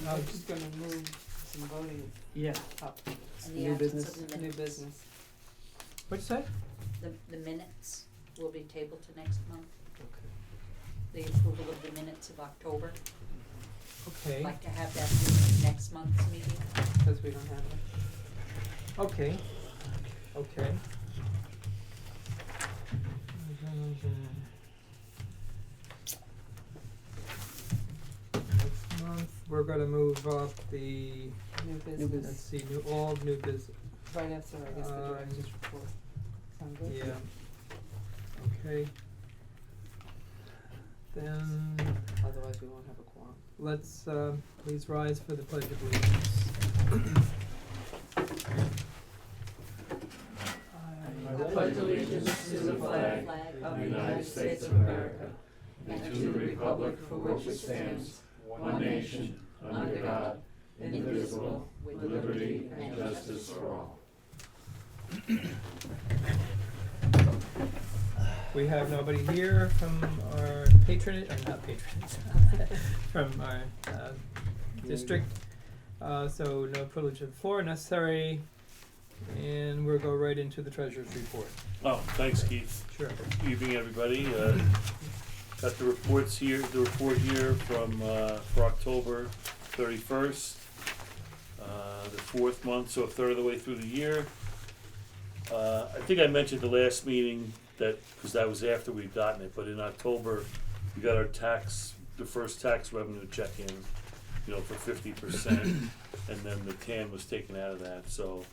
I'm just gonna move some voting Yeah. up, In the New absence business? of the new minutes. business. What'd you say? The minutes will be tabled to next month, Okay. the approval of the minutes of October. Okay. I'd like to have that in next month's meeting. Cause we don't have it. Okay. Okay. Next month, we're gonna move up the, New let's business, see, all new business, right after, I guess, the Um, director's report. Sound good? yeah. Okay. Then, Otherwise we won't have a quorum. let's, please rise for the pledge of allegiance. I pledge allegiance to the flag of the United States of America and to the republic for which it stands, one nation, under God, indivisible, with liberty and justice for all. We have nobody here from our patronage, or not patronage, from our district. So no privilege of the floor necessary, and we'll go right into the treasurer's report. Oh, thanks, Keith. Sure. Evening, everybody. Got the reports here, the report here from, for October 31st. The fourth month, so a third of the way through the year. I think I mentioned the last meeting that, cause that was after we'd gotten it, but in October, we got our the first tax revenue check in, for 50%. And then the TAN was taken out of that, so,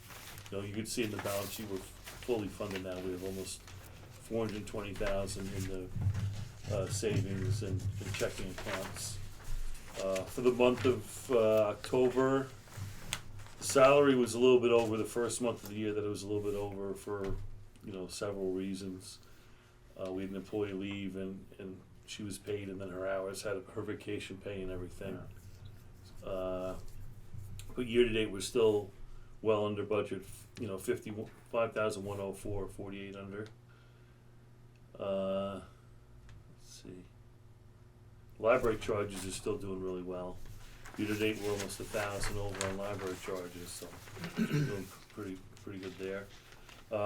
you can see in the balance sheet, we're fully funded now. We have almost 420,000 in the savings and checking accounts. For the month of October, salary was a little bit over the first month of the year that it was a little bit over for, several reasons. We had an employee leave and she was paid, and then her hours had her vacation pay and everything. But year to date, we're still well under budget, 55,104, 48 under. Let's see. Library charges are still doing really well. Year to date, we're almost 1,000 over on library charges, so we're doing pretty good there.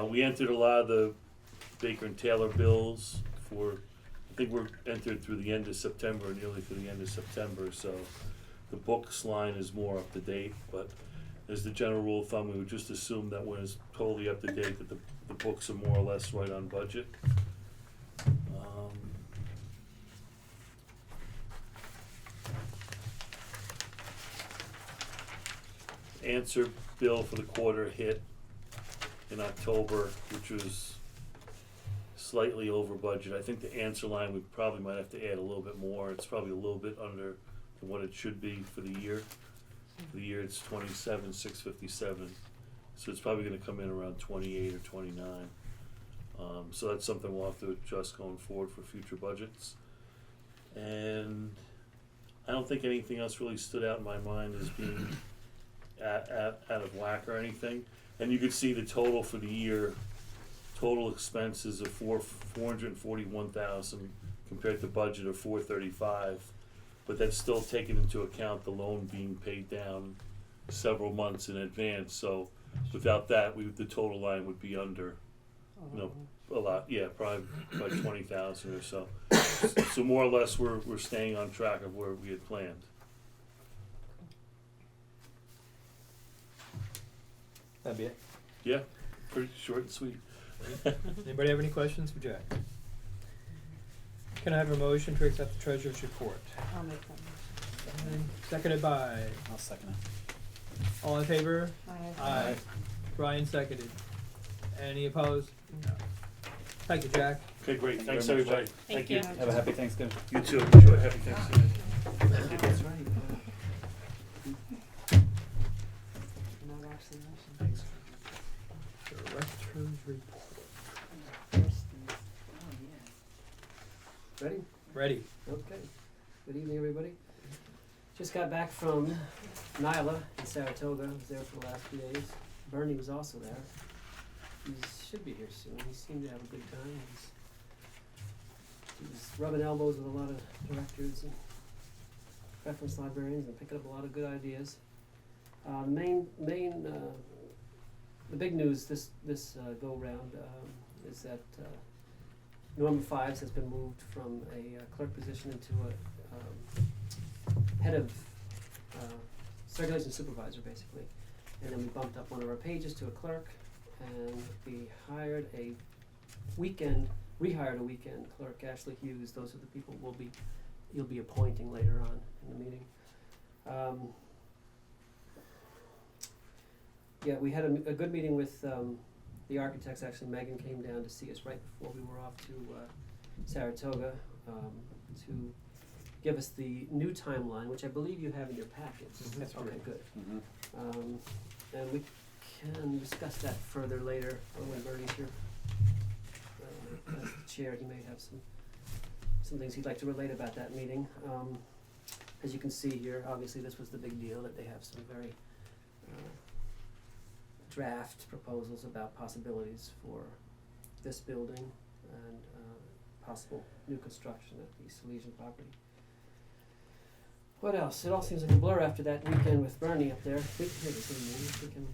We entered a lot of the Baker and Taylor bills for, I think we're entered through the end of September, nearly through the end of September, so the books line is more up to date, but as the general rule of thumb, we would just assume that when it's totally up to date, that the books are more or less right on budget. Answer bill for the quarter hit in October, which was slightly over budget. I think the answer line, we probably might have to add a little bit more. It's probably a little bit under than what it should be for the year. For the year, it's 27,657, so it's probably gonna come in around 28 or 29. So that's something we'll have to adjust going forward for future budgets. And I don't think anything else really stood out in my mind as being out of whack or anything. And you could see the total for the year, total expenses of 441,000 compared to budget of 435. But that's still taking into account the loan being paid down several months in advance. So without that, the total line would be under, a lot. Yeah, probably by 20,000 or so. So more or less, we're staying on track of where we had planned. That'd be it. Yeah, pretty short and sweet. Anybody have any questions for Jack? Can I have a motion to accept the treasurer's report? I'll make that motion. And seconded by, I'll second it. all in favor? Aye. Brian seconded. Any opposed? No. Thank you, Jack. Okay, great. Thank you Thanks, very much, everybody. Jack. Thank you. Have a happy Thanksgiving. You too. Enjoy. Happy Thanksgiving. That's right. No vaccination. Director's report. Ready? Ready. Okay. Good evening, everybody. Just got back from Nyla in Saratoga. I was there for the last few days. Bernie was also there. He should be here soon. He seemed to have a good time. He was rubbing elbows with a lot of directors and reference librarians and picking up a lot of good ideas. The big news this go round is that Norman Fives has been moved from a clerk position into a head of circulation supervisor, basically. And then we bumped up one of our pages to a clerk, and we rehired a weekend clerk, Ashley Hughes. Those are the people you'll be appointing later on in the meeting. Yeah, we had a good meeting with the architects. Actually, Megan came down to see us right before we were off to Saratoga to give us the new timeline, which I believe you have in your packets. Mhm. That's Okay, correct. good. And we can discuss that further later when Bernie's here. As the chair, he may have some things he'd like to relate about that meeting. As you can see here, obviously this was the big deal, that they have some very draft proposals about possibilities for this building and possible new construction at the Salesian property. What else? It all seems like a blur after that weekend with Bernie up there. We can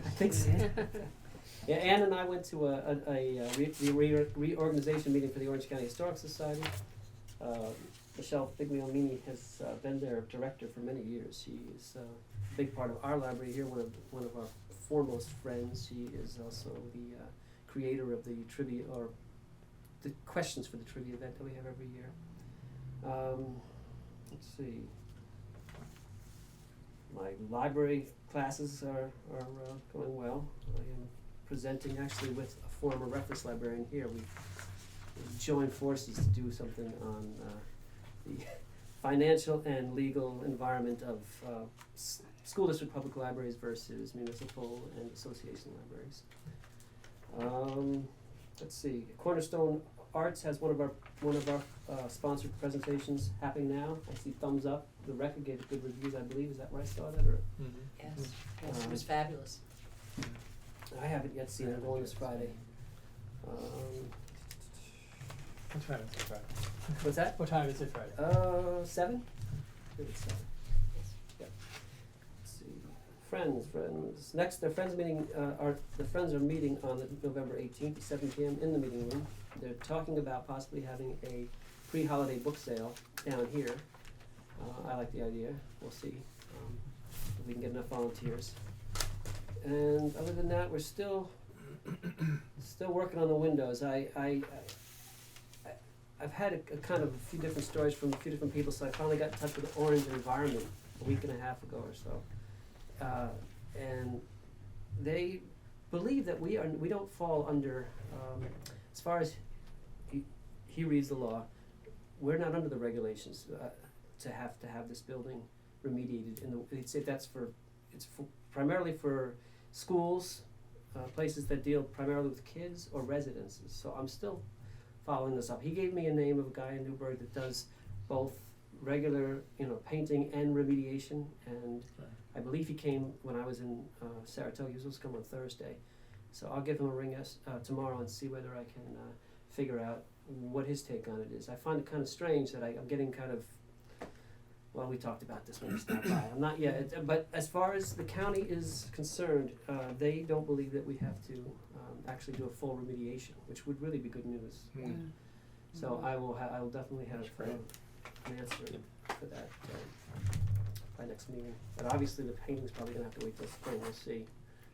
I think so. Yeah, Ann and I went to a reorganization meeting for the Orange County Historic Society. Michelle Figliomini has been their director for many years. She is a big part of our library here, one of our foremost friends. She is also the creator of the trivia, or the questions for the trivia event that we have every year. Let's see. My library classes are going well. I am presenting actually with a former reference librarian here. We joined forces to do something on the financial and legal environment of school district public libraries versus municipal and association libraries. Let's see. Cornerstone Arts has one of our sponsored presentations happening now. I see thumbs up. The record gave good reviews, I believe. Is that where I saw that? Or Yes, yes, it was fabulous. I haven't yet seen it. I'm going this Friday. What time is it Friday? What's that? What time is it Friday? 7? I think it's 7. Yep. Let's see. Friends. Next, the Friends meeting, the Friends are meeting on November 18th at 7 p.m. in the meeting room. They're talking about possibly having a pre-holiday book sale down here. I like the idea. We'll see if we can get enough volunteers. And other than that, we're still working on the windows. I've had a kind of a few different stories from a few different people, so I finally got in touch with Orange Environment a week and a half ago or so, and they believe that we don't fall under, as far as he reads the law, we're not under the regulations to have this building remediated. They'd say it's primarily for schools, places that deal primarily with kids or residences. So I'm still following this up. He gave me a name of a guy in Newburgh that does both regular, painting and remediation, and I believe he came when I was in Saratoga. He was supposed to come on Thursday. So I'll give him a ring tomorrow and see whether I can figure out what his take on it is. I find it kind of strange that I'm getting kind of, well, we talked about this when we stopped by. I'm not yet, but as far as the county is concerned, they don't believe that we have to actually do a full remediation, which would really be good news. So I will definitely have an answer for that by next meeting. But obviously the painting's probably gonna have to wait till spring. We'll see.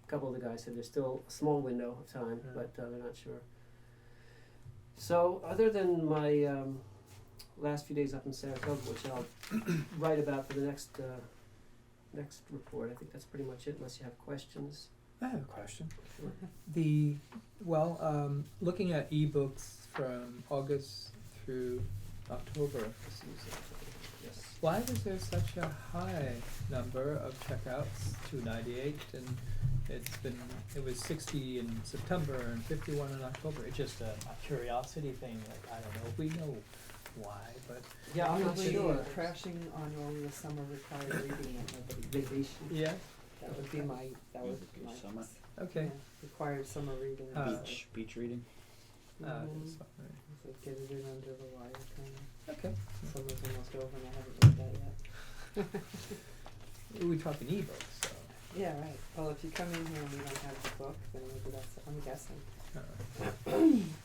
A couple of the guys said there's still a small window of time, but they're not sure. So other than my last few days up in Saratoga, which I'll write about for the next report, I think that's pretty much it, unless you have questions. I have a question. Sure. Looking at ebooks from August through October, Yes. why was there such a high number of checkouts, 298, and it was 60 in September and 51 in October? It's just a curiosity thing. Like, I don't know if we know why, but Yeah, I'm not Probably sure. crashing on all the summer required reading and nobody. Vacation. yeah, That would be my Summer. okay. yeah, required summer reading. Beach reading. Mhm. That's fine, So get it in under the wire kind of. right. Okay. We're talking ebooks, so. Yeah, right. Well, if you come in here and we don't have the book, then maybe that's, I'm guessing,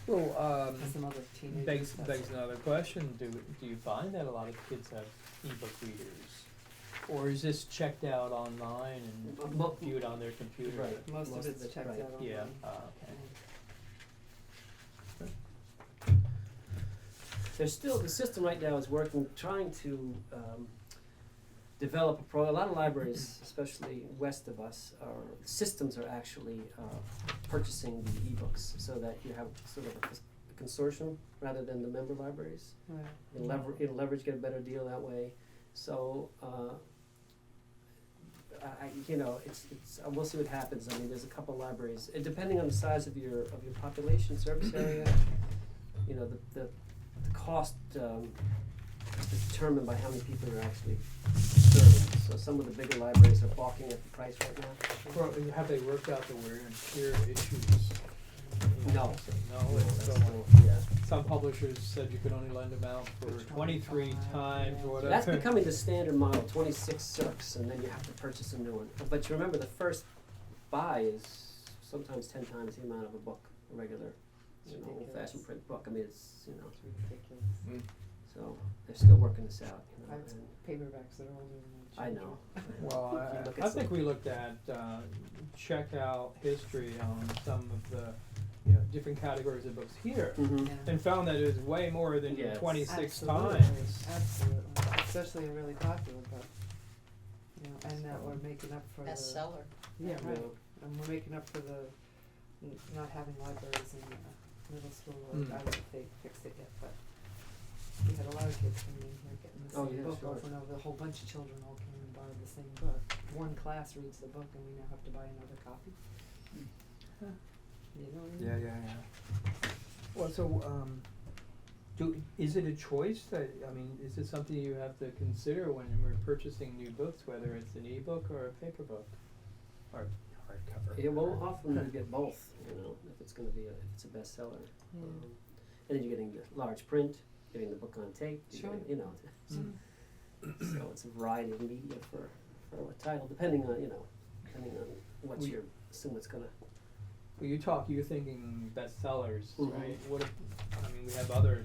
Well, some other teenagers. begs that's- another question. Do you find that a lot of kids have ebook readers, or is this checked out online and Mo- viewed on their computer? Right. Most of it's checked right. out online. Yeah. Okay. There's still, the system right now is working, trying to develop a lot of libraries, especially west of us, systems are actually purchasing the ebooks so that you have sort of a consortium rather than the member libraries. Right. It'll leverage, get a better deal that way. So, we'll see what happens. I mean, there's a couple libraries, depending on the size of your population, service area, you know, the cost is determined by how many people are actually serving. So some of the bigger libraries are balking at the price right now. Well, have they worked out that we're in tier issues? No. No, it's That's still, still- yeah. some publishers said you could only lend them out for 23 times or whatever. That's becoming the standard model, 26 circs, and then you have to purchase a new one. But you remember, the first buy is sometimes 10 times the amount of a book, a regular, It's old-fashioned ridiculous. print book. I mean, it's, It's ridiculous. so they're still working this out, I have and paperbacks that are older than my I children. know. Well, If you look at I think some- we looked at checkout history on some of the different categories of books here, Mhm. Yeah. and found that it was way more than Yes. 26 Absolutely. times. Absolutely, especially a really popular book. And that we're making up for the. Bestseller. Yeah, right, Yeah. and we're making up for the not having libraries in middle school, or Mm. I don't know if they fixed it yet, but we had a lot of kids coming in here getting the Oh, same yeah, book sure. over and over, a whole bunch of children all came and borrowed the same book. One class reads the book and we now have to buy another copy. Huh. You know what I mean? Yeah. Well, so, is it a choice that, is it something you have to consider when we're purchasing new books, whether it's an ebook or a paper book? Or hardcover? Yeah, well, often you get both, if it's gonna be if it's a bestseller. Yeah. And then you're getting the large print, getting the book on tape, you're Sure. getting, Mm. so it's a variety of media for a title, depending on what We- you assume it's gonna. Well, you're thinking bestsellers, Mhm. right? What if, we have other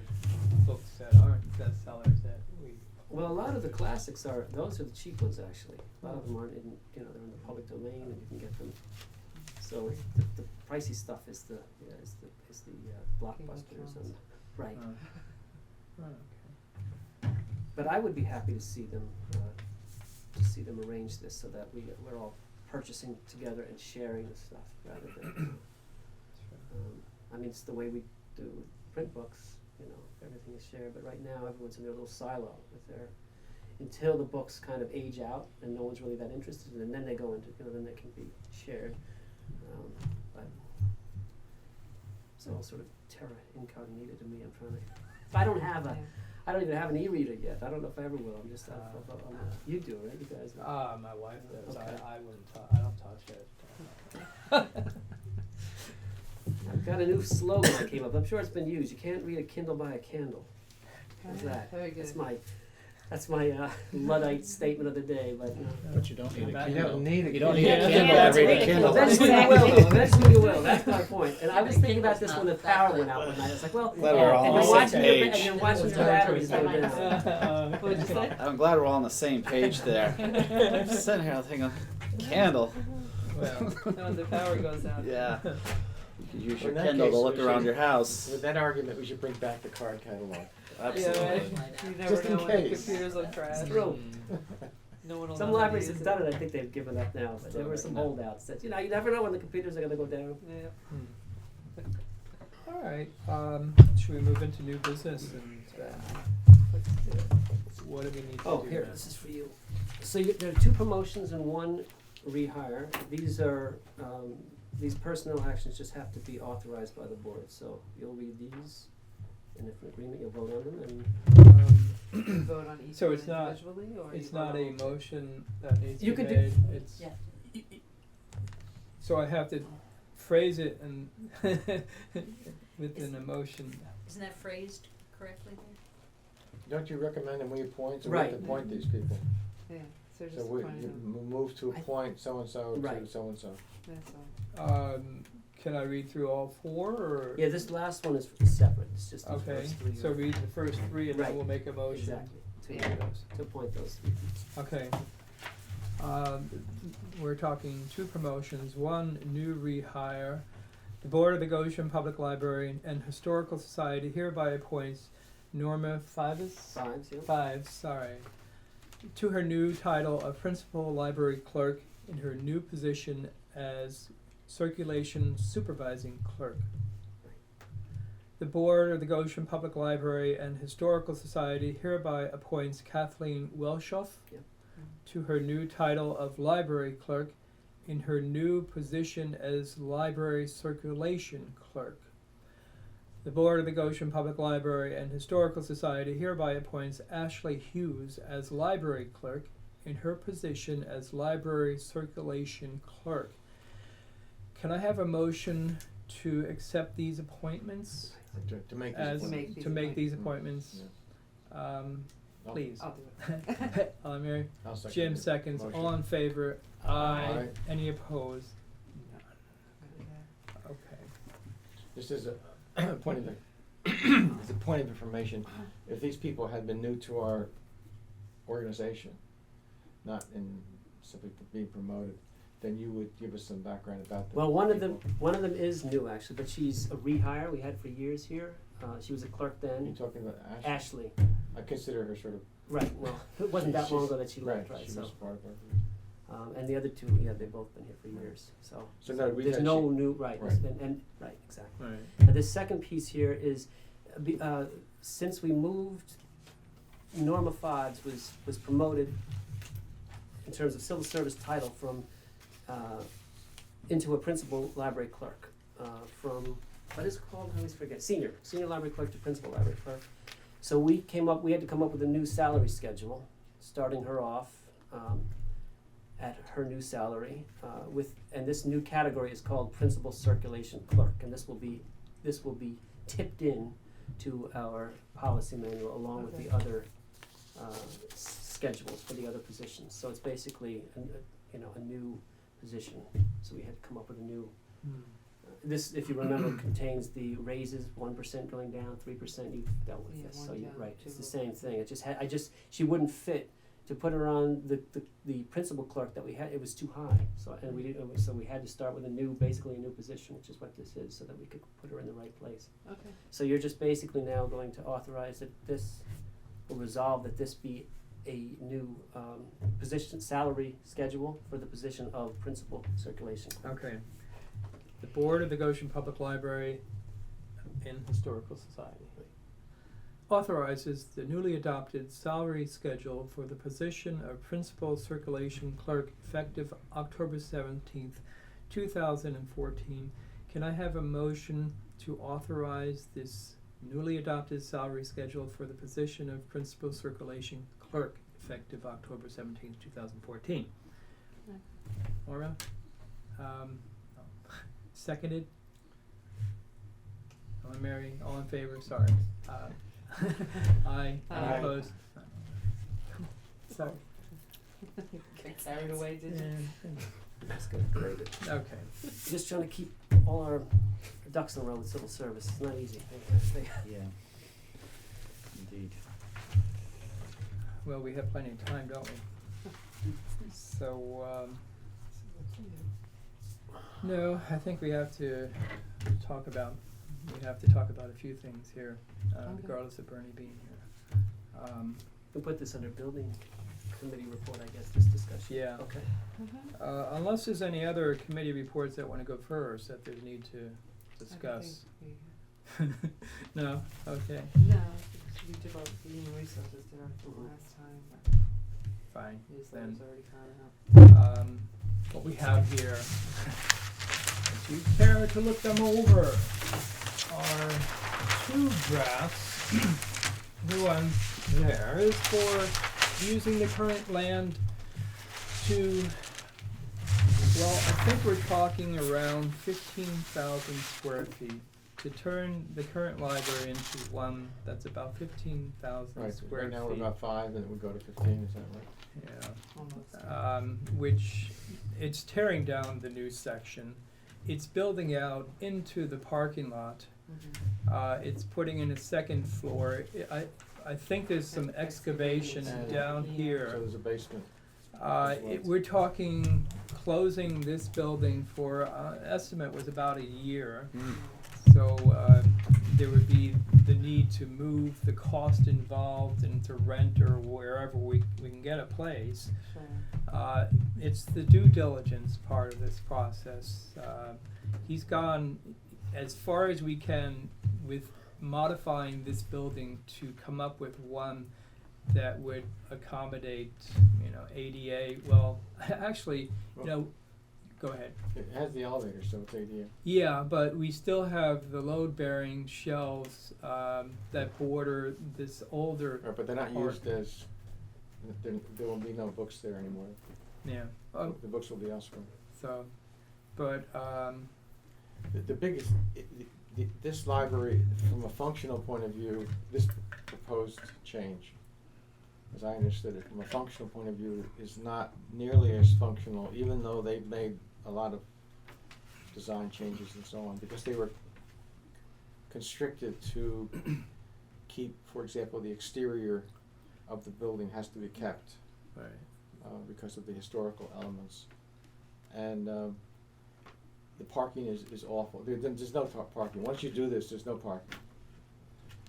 books that aren't bestsellers that we. Well, a lot of the classics those are the cheap ones actually. A lot of them aren't in, they're in the public domain and you can get them. So the pricey stuff is the blockbusters and, right. Okay. But I would be happy to see them arrange this so that we're all purchasing together and sharing the stuff rather than, it's the way we do with print books, everything is shared, but right now everyone's in their little silo until the books kind of age out and no one's really that interested in them, and then they go into, then they can be shared. But it's all sort of terra incognita to me. I don't even have an e-reader yet. I don't know if I ever will. I'm just, you do, right? You guys. My wife does. Okay. I wouldn't. I don't touch it. I've got a new slogan that came up. I'm sure it's been used. You can't read a Kindle by a candle. How's that? Very good. That's my Luddite statement of the day. But But you don't need a You Kindle. don't need a You don't need Kindle. a Yeah, Kindle that's to read right. a Kindle. eventually you will. Though. Eventually you will. That's my point. And I was The thinking about Kindle's this when the not power that went out good. one night. I was like, well, Glad we're all and on you're the watching same your page. and you're watching your batteries go down. What'd you say? I'm glad we're all on the same page there. I'm just sitting here thinking, candle. Well, No, the power goes out. Yeah. You could use Well, your in that Kindle to case, look we around should- your house. With that argument, we should bring back the card catalog. Absolutely. Yeah, right. You never Just in know when the case. computers will crash. It's true. No one will Some know how to libraries use have it. done it. I think they've given up now. But there were some holdouts that you never know when the computers are going to go down. Yeah. All right. Should we move into new business and Let's do it. what do we need to do? Oh, here, now? this is for you. So there are 2 promotions and 1 rehire. These are, these personnel actions just have to be authorized by the board. So you'll read these, and if in agreement, you'll vote on them. And You vote on each So one it's not- individually, or It's you vote not on a all two? motion that needs You to be could do- made. It's Yeah. so I have to phrase it and within a motion. Isn't that phrased correctly there? Don't you recommend that we appoint, so we Right. have to appoint these people? Yeah, so So just we appointed you them, move to appoint so-and-so to Right. so-and-so. that's all. Can I read through all four, or? Yeah, this last one is separate, it's just the Okay, first three. so read the first three and then Right. we'll make a motion. Exactly, Yeah. to appoint those three people. Okay. We're talking two promotions, one new rehire. The Board of the Goshen Public Library and Historical Society hereby appoints Norma Fives, to her new title of Principal Library Clerk in her new position as Circulation Supervising Clerk. The Board of the Goshen Public Library and Historical Society hereby appoints Kathleen Welschoff Yep. to her new title of Library Clerk in her new position as Library Circulation Clerk. The Board of the Goshen Public Library and Historical Society hereby appoints Ashley Hughes as Library Clerk in her position as Library Circulation Clerk. Can I have a motion to accept these appointments? To make As these To make appointments. these to make these appointments. appointments, I'll- please. I'll do it. Mary, I'll second Jim the seconds, motion. all in favor, aye, Aye. any opposed? None, Yeah. okay. Just as a point of, as a point of information, if these people had been new to our organization, not in simply being promoted, then you would give us some background about them. Well, one of them is new actually, but she's a rehire, we had for years here. She was a clerk You're then. talking about Ashley, I consider her sort of. right, well, it wasn't that long She's- ago that she left, right, She so. was part of our group. And the other two, yeah, they've both been here for years, so. So no, we've there's had no she- new, right, right. and, right, exactly. Right. And the second piece here is, since we moved, Norma Fods was promoted in terms of civil service title from, into a principal library clerk, from, what is it called, I always forget, senior library clerk to principal library clerk. So we had to come up with a new salary schedule, starting her off, at her new salary, and this new category is called principal circulation clerk, and this will be tipped in to our policy manual along with the other schedules for the other positions. So it's basically a new position. So we had to come up with a new. This, if you remember, contains the raises, 1% going down, 3% you've dealt with Yeah, this. one So you're down, right, two it's the up. same thing. It just she wouldn't fit. To put her on the principal clerk that we had, it was too high. So so we had to start with basically a new position, which is what this is, so that we could put her in the right place. Okay. So you're just basically now going to authorize that this will resolve that this be a new position salary schedule for the position of principal circulation clerk. Okay. The Board of the Goshen Public Library and Historical Society authorizes the newly adopted salary schedule for the position of Principal Circulation Clerk effective October 17th, 2014. Can I have a motion to authorize this newly adopted salary schedule for the position of Principal Circulation Clerk effective October 17th, 2014? Maura? Seconded? Ellen Mary, all in favor, sorry. Aye, any Aye. opposed? Sorry. Get carried away, did you? That's good, great. Okay, Just trying to keep all our ducks in a row with civil service. It's not easy. Yeah. Indeed. well, we have plenty of time, don't we? So, no, I think we have to talk about a few things here, Okay. regardless of Bernie being here. We'll put this under building committee report, I guess, this discussion. Yeah. Okay. Unless there's any other committee reports that wanna go first, that there's need to discuss. No, okay, No, because we did all the human resources did our thing Mhm. last time, but fine, newsletter's then, already gone out. what we have here, if you care to look them over, are two drafts. The one there is for using the current land to, well, I think we're talking around 15,000 square feet to to turn the current library into one that's about 15,000 Right, square right feet. now we're about 5, and it would go to 15, is that right? Yeah. Almost. Which it's tearing down the new section. It's building out into the parking lot. It's putting in a second floor. I think there's some excavation And- down Yeah. here. So there's a basement. as well. We're talking closing this building for, estimate was about a year. So, there would be the need to move the cost involved and to rent or wherever we can get a place. Sure. It's the due diligence part of this process. He's gone as far as we can with modifying this building to come up with one that would accommodate, ADA, well, actually, go ahead. It has the elevator, so it's ADA. Yeah, but we still have the load-bearing shelves, that border this older, Right, but they're not Part. used as, there will be no books there anymore. yeah, The books will be elsewhere. so, but, The biggest, this library, from a functional point of view, this proposed change, as I understood it, from a functional point of view, is not nearly as functional, even though they've made a lot of design changes and so on, because they were constricted to keep, for example, the exterior of the building has to be kept right. because of the historical elements. And the parking is awful. There's no parking. Once you do this, there's no parking.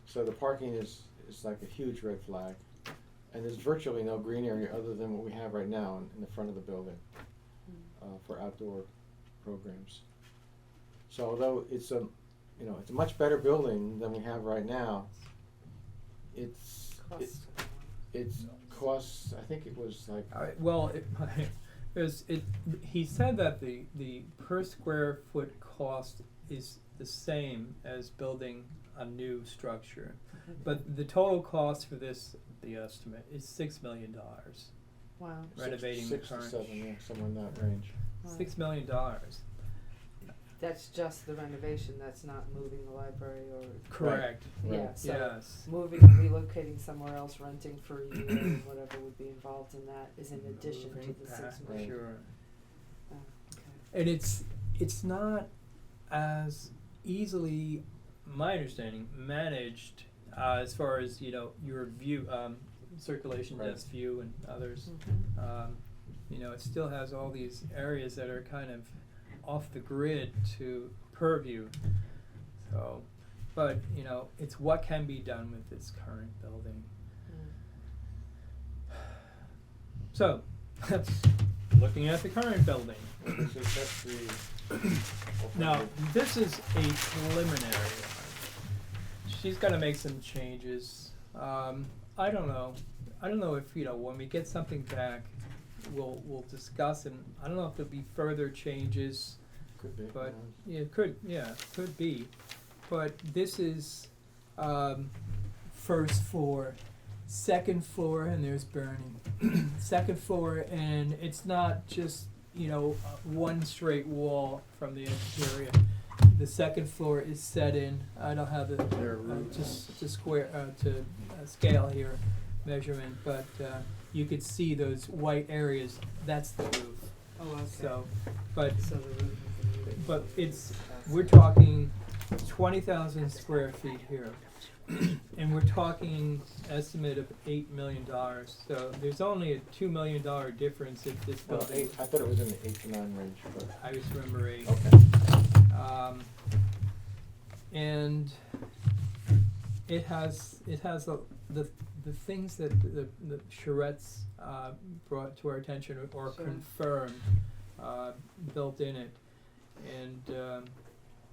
So the parking is like a huge red flag. And there's virtually no green area other than what we have right now in the front of the building for outdoor programs. So although it's a much better building than we have right now, it's costs, I think it was like, Well, he said that the per square foot cost is the same as building a new structure, but the total cost for this, the estimate, is $6 million. Wow. Renovating six the to current. seven, yeah, somewhere in that range. Wow. $6 million. That's just the renovation, that's not moving the library or. Correct. Right. Yeah, so Yes. moving and relocating somewhere else, renting for a year, and whatever would be involved in that is in addition to Moving the back, 6 million. Sure. Oh, okay. And it's not as easily, my understanding, managed as far as your view, circulation Right. desk view and others. Mhm. It still has all these areas that are kind of off the grid to purview. So, but it's what can be done with this current building. So, looking at the current building. That's the. Now, this is a preliminary one. She's gonna make some changes. I don't know if, when we get something back, we'll discuss, and I don't know if there'll be further changes, Could be. but it could be. But this is, first floor, second floor, and there's burning. Second floor, and it's not just, one straight wall from the exterior. The second floor is set in. I don't have the scale here measurement, but you could see those white areas. That's the roof. Oh, okay. So, but So the roof is the but roof. it's we're talking 20,000 square feet here, and we're talking estimate of $8 million. So there's only a $2 million difference if this Well, building. I thought it was in the 8 to 9 range, but. I just remember 8. Okay. And it has the things that the charrettes brought to our attention or Sure. confirmed built in it, and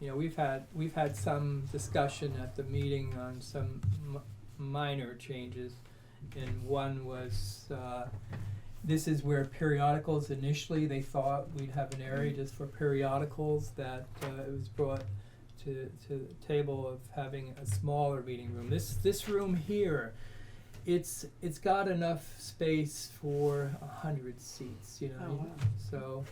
we've had some discussion at the meeting on some minor changes, and one was this is where periodicals initially they thought we'd have an area just for periodicals, that it was brought to the table of having a smaller meeting room. This room here, it's got enough space for 100 seats, Oh, wow. So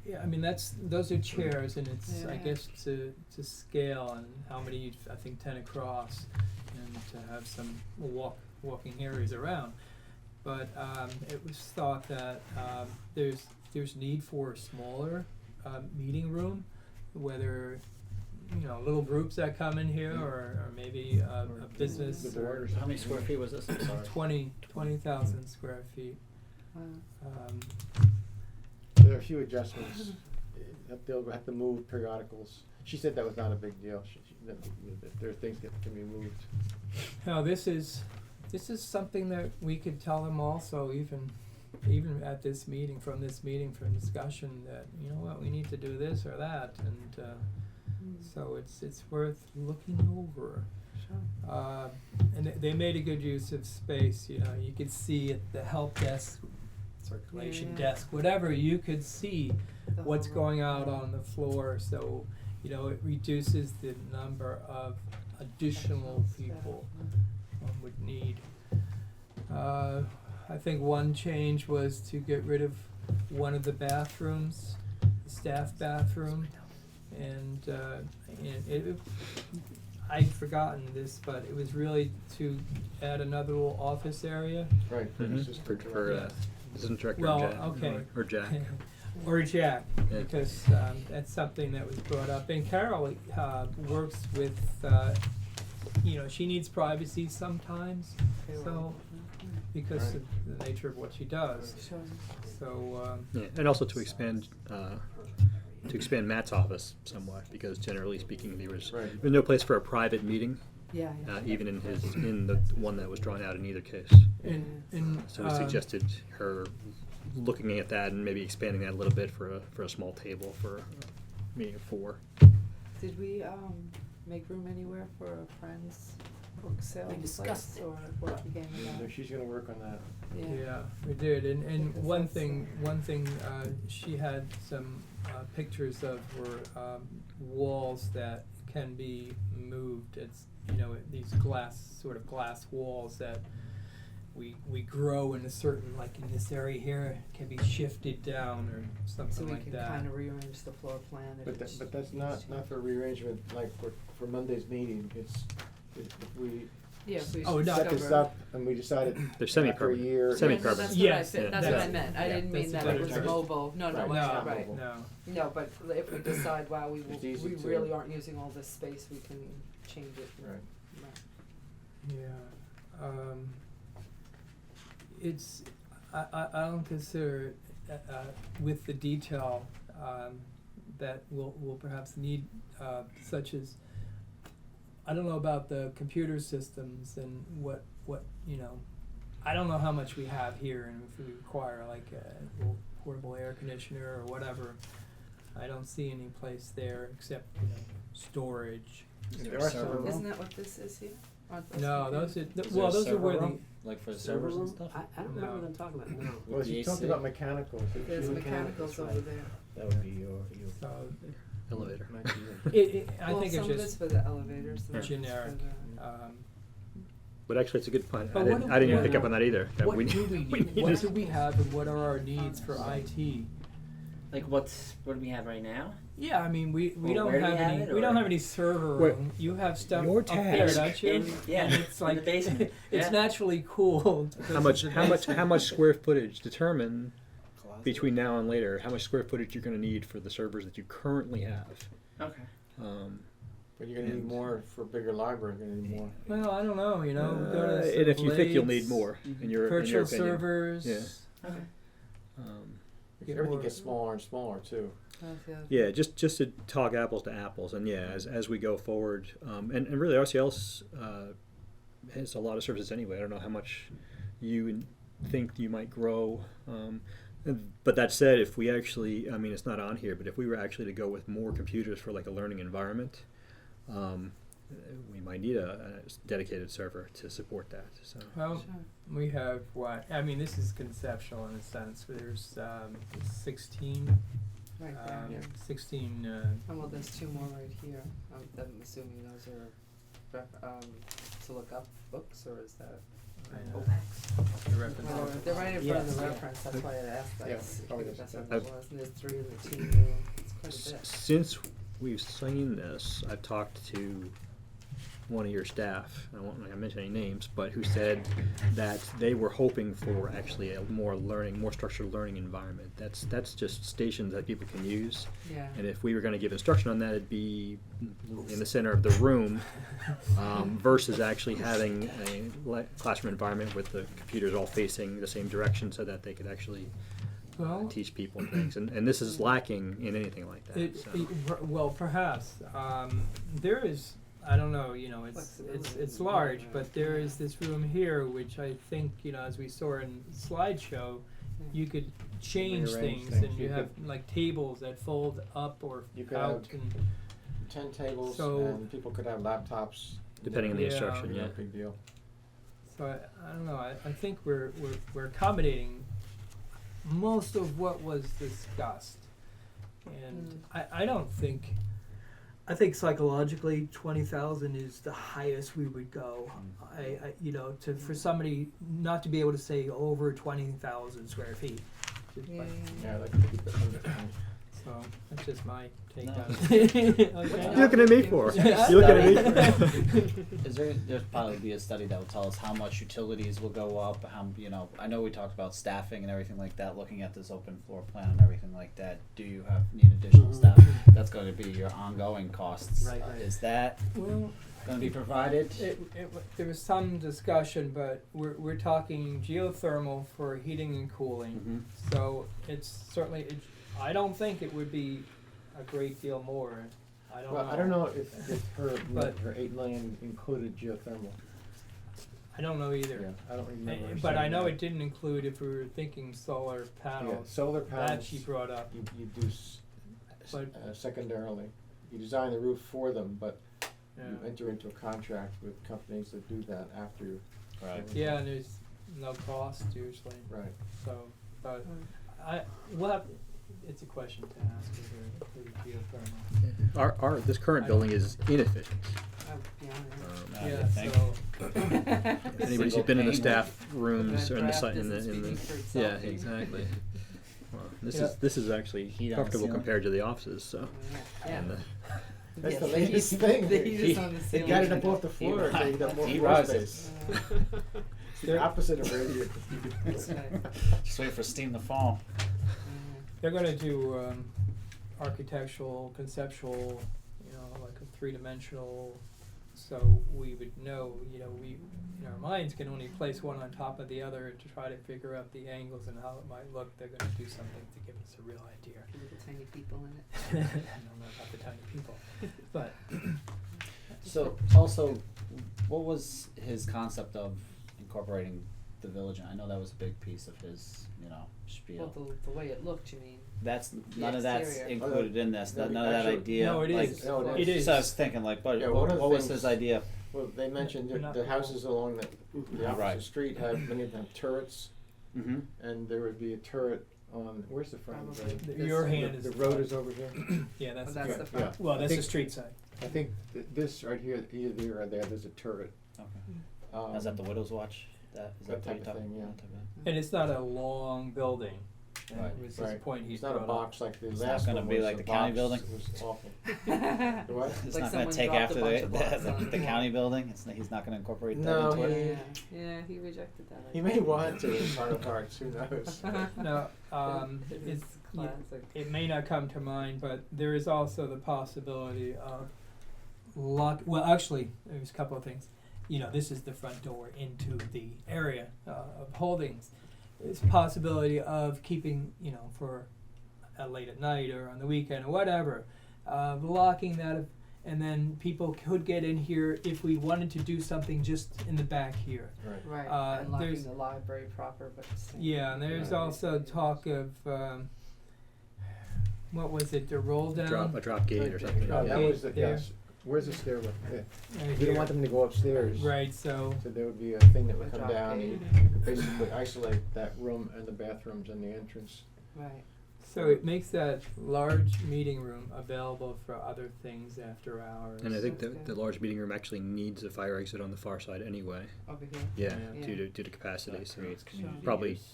Yeah, I mean, those are chairs, and it's, I Yeah. guess, to scale and how many, I think 10 across, and to have some walking areas around. But, it was thought that, there's need for a smaller, meeting room, whether, little groups that come in here, or maybe, a business. The board or How many square feet was this? I'm sorry. 20,000 square feet. Wow. There are a few adjustments. They'll have to move periodicals. She said that was not a big deal. That there are things that can be moved. Now, this is something that we could tell them also, even at this meeting, from discussion, that, you know what, we need to do this or that, and, so it's worth looking over. Sure. And they made a good use of space, you could see at the help desk, circulation Yeah. desk, whatever, you could see The what's whole room. going out on the floor, so, it reduces the number of additional staff. people one would need. I think one change was to get rid of one of the bathrooms, the staff bathroom, and I'd forgotten this, but it was really to add another little office area. Right. Mhm. Assistant For director. Assistant Director Well, Jack. okay. Or Jack. Or Jack, Yeah. because that's something that was brought up. And Carol works with, she needs privacy sometimes, so, because of the nature of what she does. Sure. So, Yeah, and also to expand Matt's office somewhat, because generally speaking, there was no place for a private meeting, Yeah. even in the one that was drawn out in either case. and So we suggested her looking at that and maybe expanding that a little bit for a small table for a meeting of 4. Did we make room anywhere for a friend's book sale We place, discussed it. or what became of Yeah, that? she's gonna work on that. Yeah, we did, and Because one that's, thing, she had some pictures of were walls that can be moved. It's, these sort of glass walls that we grow in a certain, like in this area here, can be shifted down or So something we like can that. kind of rearrange the floor plan if But it's. but that's not for rearrangement, like for Monday's meeting. It's if we Yeah, if we Oh, no. set this discover- up and we decided They're after a semi-permanent. year. Semi-permanent. Yeah, no, that's Yes, what I said, that's what I that's- meant, I yeah, didn't mean that's that a it better was term. mobile, no, Right, it's no, not, right. No. No, but if we decide, wow, It's easy we to- really aren't using all this space, we can change it. Right. Right. Yeah, it's, I don't consider, with the detail, that we'll perhaps need, such as, I don't know about the computer systems and what, I don't know how much we have here, and if we require like a little portable air conditioner or whatever, I don't see any place there except, storage. There are some. Isn't that what this is here? Aren't those No, computers? those are, Is there a those are server where the, room? Like for the servers and stuff? I don't No. remember them talking about it, no. Well, With she the talked AC? about mechanicals. There's mechanicals over there. That would be your. so, Elevator. I Well, think some it's of it's just for the elevators, some of it's for generic, the. But actually, it's a good point. But I what didn't, do I didn't even we- pick up on that either. That what we do we we need, what do we have and what are our needs for IT? Like what do we have right now? Yeah, I mean, we Well, don't where do have you have any, it, we don't or- have any server Where- room, you have stuff Your up there, task. don't you? Yeah, And it's in like, the basement. it's Yeah. naturally cool. how much square footage determine between now and later how much square footage you're going to need for the servers that you currently have. Okay. But you're gonna need more for a bigger library. You're gonna need more. Well, I don't know, go to some and if you think you'll need blades, more in your virtual opinion. servers. Yeah. Okay. Get Everything more- gets smaller and smaller too. That's the other Yeah, just to talk apples to apples, and yeah, as we go forward, and really RCL's has a lot of services anyway. I don't know how much you think you might grow, but that said, if we actually, I mean, it's not on here, but if we were actually to go with more computers for like a learning environment, we might need a dedicated server to support that. So Well, Sure. we have this is conceptual in a sense, there's 16, Right there, yeah. 16, Oh, well, there's two more right here. I'm assuming those are to look up books, or is that? I know. The reference. Well, They're right in front of the Yeah. reference, that's why I asked that, Yeah, I probably think does. that's what it was, and there's 3 in the team room, it's quite a bit. Since we've seen this, I've talked to one of your staff, I won't mention any names, but who said that they were hoping for actually a more structured learning environment. That's just stations that people can use. Yeah. And if we were gonna give instruction on that, it'd be in the center of the room, versus actually having a classroom environment with the computers all facing the same direction so that they could actually Well, teach people things. And this is lacking in anything like that, so. well, perhaps, there is, I don't know, you know, it's Flexibility. large, but there is this room here, which I think, you know, as we saw in slideshow, you could change Rearrange things, things. and you You have like tables that fold up or You could out, have and 10 tables, So- and people could have laptops. Depending on the Yeah. instruction, No yeah. big deal. so I don't know, I think we're accommodating most of what was discussed. And I don't think, I think psychologically 20,000 is the highest we would go. I you know, for somebody not to be able to say over 20,000 square feet. Just Yeah, by- Yeah, I'd like to keep it under 20. So that's just my take No. on it. What Okay. you looking at me for? Yeah. You looking at me for? Is there'll probably be a study that will tell us how much utilities will go up, how, you know, I know we talked about staffing and everything like that, looking at this open floor plan and everything like that. Do you need additional staff? That's gonna be your ongoing costs. Right, right. Is that Well, gonna be provided? there was some discussion, but we're talking geothermal for heating and cooling. Mhm. So it's certainly, I don't think it would be a great deal more. I don't know. Well, I don't know if But- her 8 million included geothermal. I don't know either. Yeah, I don't remember. her But I saying know that. it didn't include if we were thinking solar Yeah, panels. solar That panels, she brought up. you do But- secondarily. You design the roof for them, but Yeah. you enter into a contract with companies that do that after you. Right. Yeah, and there's no cost usually. Right. So, but Mm. we'll have, it's a question to ask whether it included geothermal. This current building is inefficient. Oh, yeah, I Yeah, would think. so, If anybody's Single been in the pane. staff rooms or in the Draft site, in isn't the, speaking for yeah, itself. exactly. Well, Yeah. this is actually Heat on the comfortable ceiling. compared to the offices, so. Yeah. And, That's Yes, the the latest heat- thing. the heat is on the They got it ceiling. up off the floor, Heat so you got more Heat floor rises. space. Uh, It's the opposite of radiant. That's right. Just wait for steam to fall. they're gonna do, architectural, conceptual, you know, like a 3-dimensional, so we would know, you know, we, in our minds, can only place one on top of the other to try to figure out the angles and how it might look. They're gonna do something to give us a real idea. Little tiny people in it. I don't know about the tiny people, but So also, what was his concept of incorporating the village? I know that was a big piece of his, you know, spiel. Well, the way it looked, you mean? That's the none of that's exterior. included in this. No, None of that actually- idea. No, it like, is. No, It is. So I was thinking, like, but Yeah, what, one of the what was things- his idea? Well, they mentioned They're not the all- houses along the opposite Right. street have, many of them have turrets, Mm-hmm. and there would be a turret on, where's the front of the road? Probably. your This- hand is The the road front. is over here. Yeah, that's Oh, the that's Yeah, the front. yeah. well, I that's the think- street side. I think this right here, either here or there, there's a turret. Okay. Is that the Widow's Watch? That is that that, what type you're of talking thing, yeah. that type of- And it's not a long building. And Right. it was Right. his point he It's not a brought box like the It's last not one gonna be was. like The the county box building? was awful. The what? It's Like not going someone to take dropped a after bunch of blocks on the it. county building. He's not going to incorporate No, that into he- it. Yeah, he rejected that. He may want to in heart of hearts, who knows? No, It it's, is classic. it may not come to mind, but there is also the possibility of well, actually, there's a couple of things. You know, this is the front door into the area of holdings. There's a possibility of keeping, you know, for late at night or on the weekend or whatever, locking that, and then people could get in here if we wanted to do something just in the back here. Right. Right, and there's- locking the library proper, but staying. Yeah, and there's Right. also talk of, what was it, the roll down? A drop gate or Right, something. drop That gate was, there. yes. Where's the stairwell? Yeah. Right We here. don't want them to go upstairs. Right, so, So there would be a thing that would A come drop down, gate. and you could basically isolate that room and the bathrooms and the entrance. Right. So it makes that large meeting room available for other things after hours. And I think That's the good. large meeting room actually needs a fire exit on the far side anyway. Over here. Yeah, Yeah. due to capacity. That so creates community probably use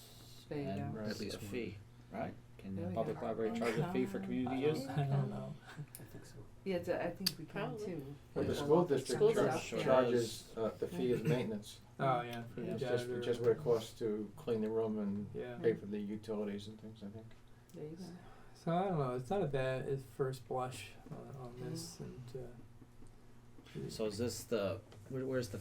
There you and go. Right. at least a fee, right? Can There the we public go. library charge a fee for community I use? don't know. I think so. Yeah, I think we can Probably. too. Well, the Yeah. school district School char- district charges, the fee is maintenance. Oh, yeah, for the It's janitor. just what it costs to clean the room and Yeah. pay for the utilities and things, I think. There you go. So I don't know, it's not a bad, it's first blush on this and, So is this the, where's the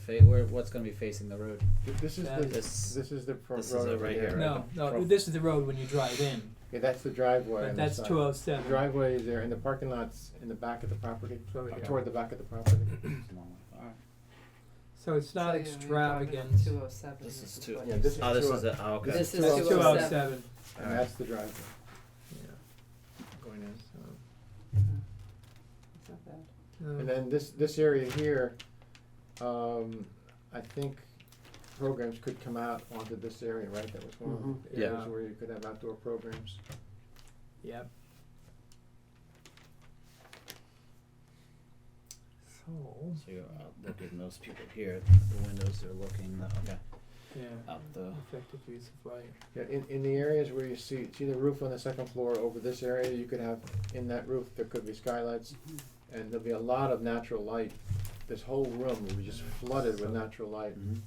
what's gonna be facing the road? This is That the, is- this is the front this is road it over right here. here, no, no, Pro- this is the road when you drive in, Yeah, that's the driveway but on the that's side. 207. The driveway is there, and the parking lot's in the back of the property, So, yeah. toward the back of the property. Alright. So it's not So, yeah, when you're extravagant. driving up 207. This is what two- you Yeah, this see. is Oh, this two- is it, oh, okay. This is 207. 207. And that's the driveway Yeah. going in. So, It's not bad. And then this area here, I think programs could come out onto this area, right? That was one of the Yeah. areas where you could have outdoor programs. Yep. So, So you're looking, those people here, the windows are looking, okay, yeah, out the, effective use of light. Yeah, in the areas where you see the roof on the second floor over this area, you could have, in that roof, there could be skylights, and there'll be a lot of natural light. This whole room will be just flooded with natural light. mhm.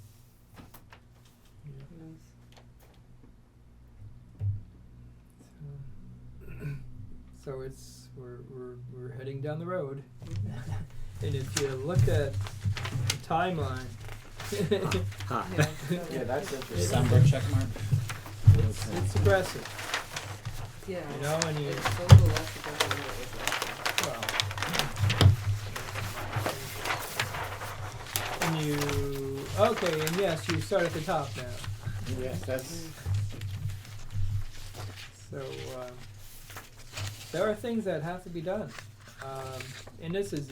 Yeah. Nice. So it's we're heading down the road, and if you look at the timeline, Ha. Yeah, Yeah, that's interesting. December check mark? it's aggressive, Yeah. you know, and you It's a little less aggressive than it was last time. well, and you okay, and yes, you start at the top now. Yes, that's, So there are things that have to be done, and this is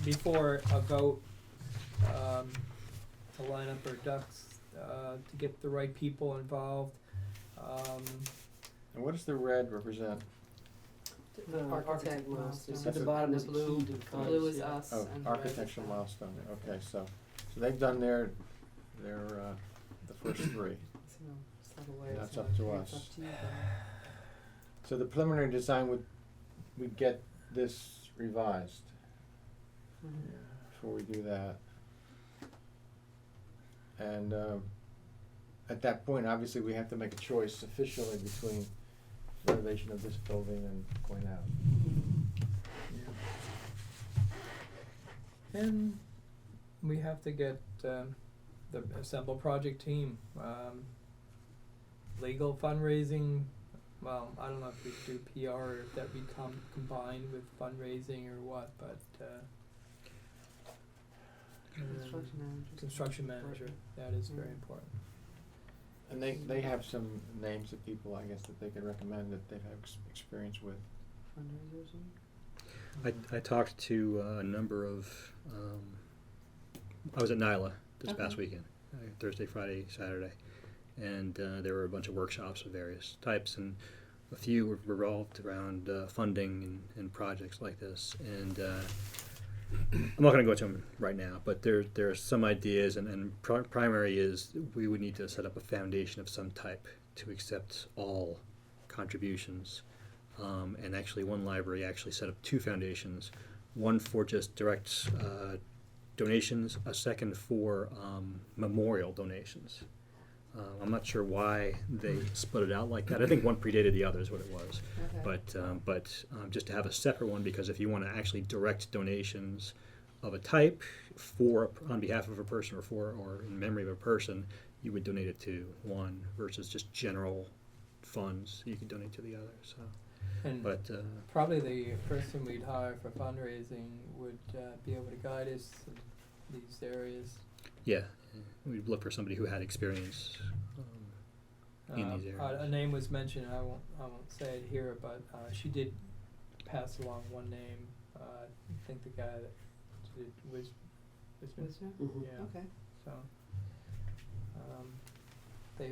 before a vote to line up our ducks to get the right people involved. and what does the red represent? The Architect architect milestone. milestone. At the That's bottom the is blue. key to the college, Blue is yeah. us. Oh, and the red is architectural them. milestone, okay, so they've done their, the first three. So it's not a way, That's it's up not- to it's us. up to you guys. So the preliminary design would get this revised Mhm. before we do that. And, at that point, obviously, we have to make a choice officially between renovation of this building and going out. And we have to get the assemble project team, legal fundraising. Well, I don't know if we do PR or if that become combined with fundraising or what, but Construction manager. construction manager, that is very important. And they have some names of people, I guess, that they could recommend that they've had experience with. Fundraisers and. I talked to a number of, I was at NYLA this past Okay. weekend, Thursday, Friday, Saturday, and there were a bunch of workshops of various types, and a few were revolved around funding and projects like this. And I'm not going to go into them right now, but there are some ideas, and primary is we would need to set up a foundation of some type to accept all contributions. And actually, one library actually set up two foundations, one for just direct donations, a second for memorial donations. I'm not sure why they split it out like that. I think one predated the other is what it was. Okay. But just to have a separate one, because if you want to actually direct donations of a type on behalf of a person or in memory of a person, you would donate it to one versus just general funds you could donate to the other. So, And but probably the person we'd hire for fundraising would be able to guide us in these areas. yeah, we'd look for somebody who had experience in these areas. A name was mentioned. I won't say it here, but she did pass along one name. I think the guy that did was Wisner? Mhm. yeah. Okay. So they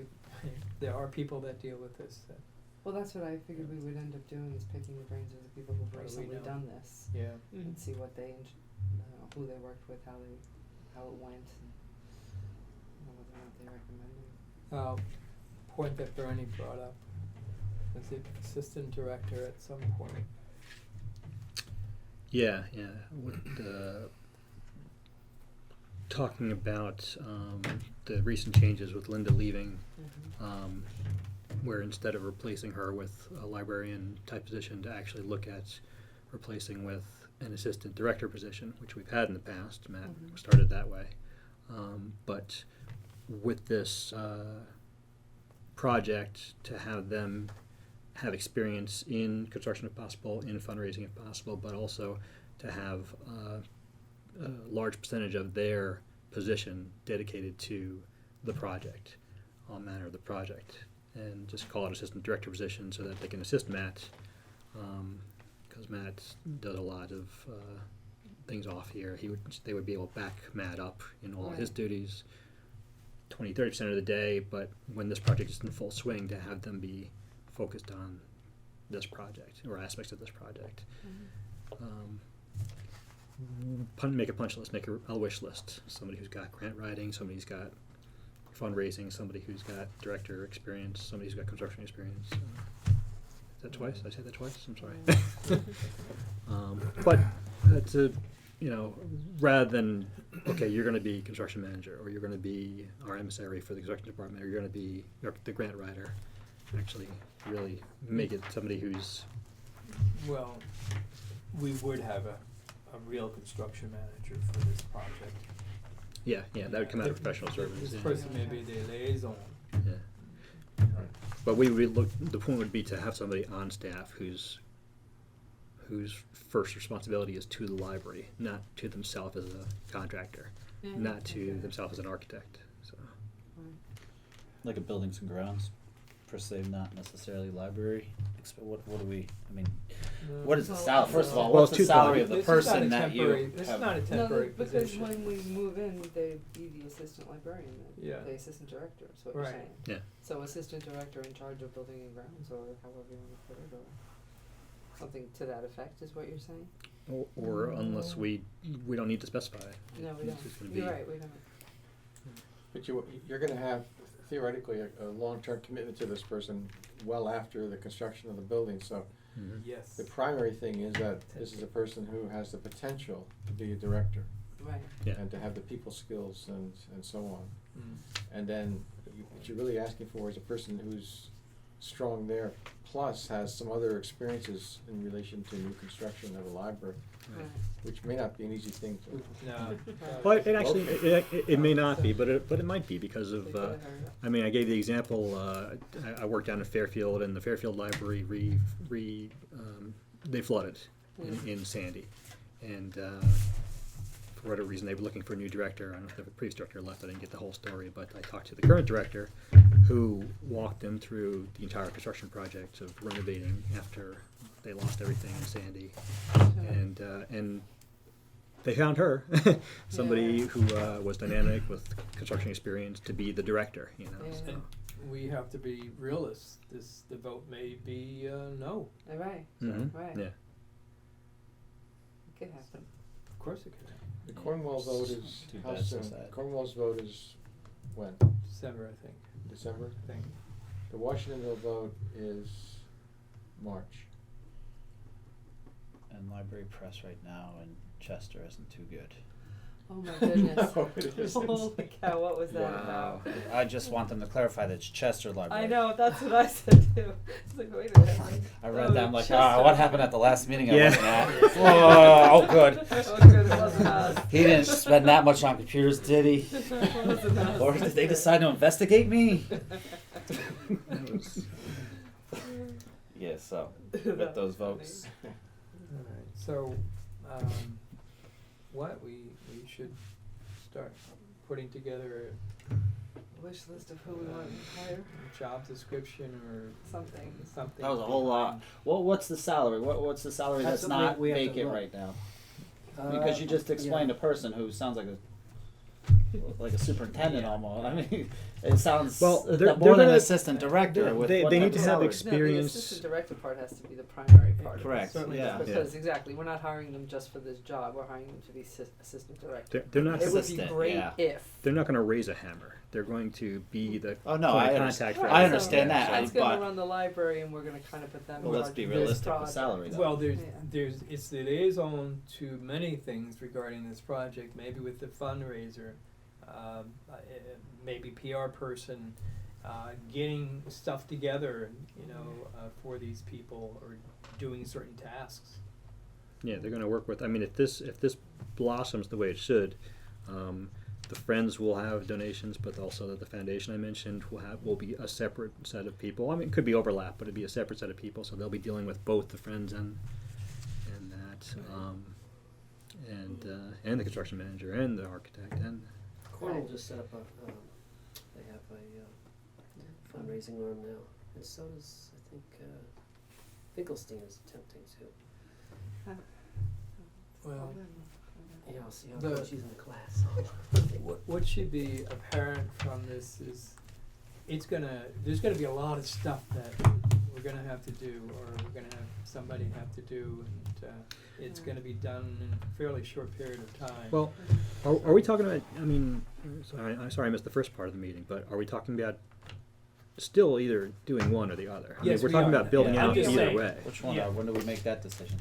there are people that deal with this that Well, that's what I figured we would end up doing, is picking the brains of the people who've What do we recently know? done this, Yeah. and see what they, who they worked with, how it went, and whether or not they recommended. Point that Bernie brought up, was the assistant director at some point. Yeah, talking about the recent changes with Linda leaving, where instead of replacing her with a librarian type position, to actually look at replacing with an assistant director position, which we've had in the past. Matt started that way. But with this project, to have them have experience in construction if possible, in fundraising if possible, but also to have a large percentage of their position dedicated to the project, all manner of the project, and just call it assistant director position so that they can assist Matt, because Matt does a lot of things off here. They would be able to back Matt up in all his duties 20-30% of the day, but when this project is in full swing, to have them be focused on this project or aspects of this project. Make a punch list, make a wish list. Somebody who's got grant writing, somebody who's got fundraising, somebody who's got director experience, somebody who's got construction experience. Is that twice? Did I say that twice? I'm sorry. But to, rather than, okay, you're going to be construction manager, or you're going to be our emissary for the construction department, or you're going to be the grant writer, actually really make it somebody who's... Well, we would have a real construction manager for this project. Yeah, that would come out of professional services. This yeah. person may be the liaison. Yeah. But we would look. The point would be to have somebody on staff whose first responsibility is to the library, not to themselves as a contractor, not to themselves as an architect. So. Like a buildings and grounds, per se, not necessarily library. What do we? I mean, what is the salary? First of all, Well, what's the two salary of things. the person that you This is have? not a temporary because position. when we move in, they'd be the assistant librarian then, Yeah. the assistant director, is what you're Right. saying. Yeah. So assistant director in charge of building and grounds, or however you want to put it, or something to that effect, is what you're saying? Or unless we don't need to specify. No, we It's just don't. gonna You're be- right, we don't. But you're gonna have theoretically a long-term commitment to this person well after the construction of the building, so Mhm. Yes. the primary thing is that this is a person who has the potential to be a director Right. Yeah. and to have the people skills and so on. Mm. And then what you're really asking for is a person who's strong there, plus has some other experiences in relation to new construction of a library, Right. which may not be an easy thing to. No. Well, it actually it may not be, but it might be because They of. could have heard it. I mean, I gave the example. I worked down in Fairfield, and the Fairfield Library they flooded in Sandy, and for whatever reason they were looking for a new director. I don't know if the previous director left. I didn't get the whole story, but I talked to the current director, who walked them through the entire construction project of renovating after they lost everything in Sandy, and they found her, somebody Yeah. who was dynamic with construction experience to be the director. Yeah. So. And we have to be realists. The vote may be no. Right. Mhm. Right. Yeah. It could happen. Of course it could happen. The Cornwall vote is, Too how bad soon? society. Cornwall's vote is when? December, I think. December? I think. The Washingtonville vote is March. And library press right now in Chester isn't too good. Oh my goodness. No, it isn't. Holy cow, what was that about? I just want them to clarify that it's Chester Library. I know, that's what I said too. It's like, wait a minute. I read Oh, that, I'm like, Chester. what happened at the last meeting I Yeah. wasn't at? Oh, good. Oh, good, it wasn't us. He didn't spend that much on computers, did he? It wasn't us. Or did they decide to investigate me? Yeah, so, with That those was funny. votes. Alright, so, we should start putting together Wish list of who we want to hire, a job description or something. something. That was a whole lot. Well, what's the salary? What's the salary That's that's something not we have to vacant look. right now? Because you just explained a person who sounds like a like a superintendent Yeah. almost. I mean, it sounds Well, more they're than an gonna- assistant director. With they what need type to of have salary. experience. No, the assistant director part has to be the primary part. Correct. Certainly Yeah. does. Because exactly, we're not hiring them just for this job. We're hiring them to be assistant director. They're not. It would be Assistant, great yeah. if. They're not going to raise a hammer. They're going to be the Oh no, point I of understand. contact for I everything. understand that. That's gonna but run the library, and we're gonna kind of put them. well, in let's charge be of this realistic with project. salary. Though. Well, Yeah. it's the liaison to many things regarding this project, maybe with the fundraiser, maybe PR person, getting stuff together, for these people or doing certain tasks. Yeah, they're going to work with. I mean, if this blossoms the way it should, the Friends will have donations, but also the foundation I mentioned will be a separate set of people. I mean, it could be overlap, but it'd be a separate set of people, so they'll be dealing with both the Friends and that, and the construction manager and the architect and. Cornwall just set up they have a fundraising arm now, and so does, I think, Finkelstein is attempting to. Well, Yeah, I'll see how The- she's in the class. what should be apparent from this is there's gonna be a lot of stuff that we're gonna have to do, or we're gonna have somebody have to do, and it's gonna be done in a fairly short period of time. Well, are we talking about? I mean, sorry, I missed the first part of the meeting, but are we talking about still either doing one or the other? I Yes, mean, we're we talking are. about building Yeah, out I'm just either saying. way. Which one? Yeah. When do we make that decision?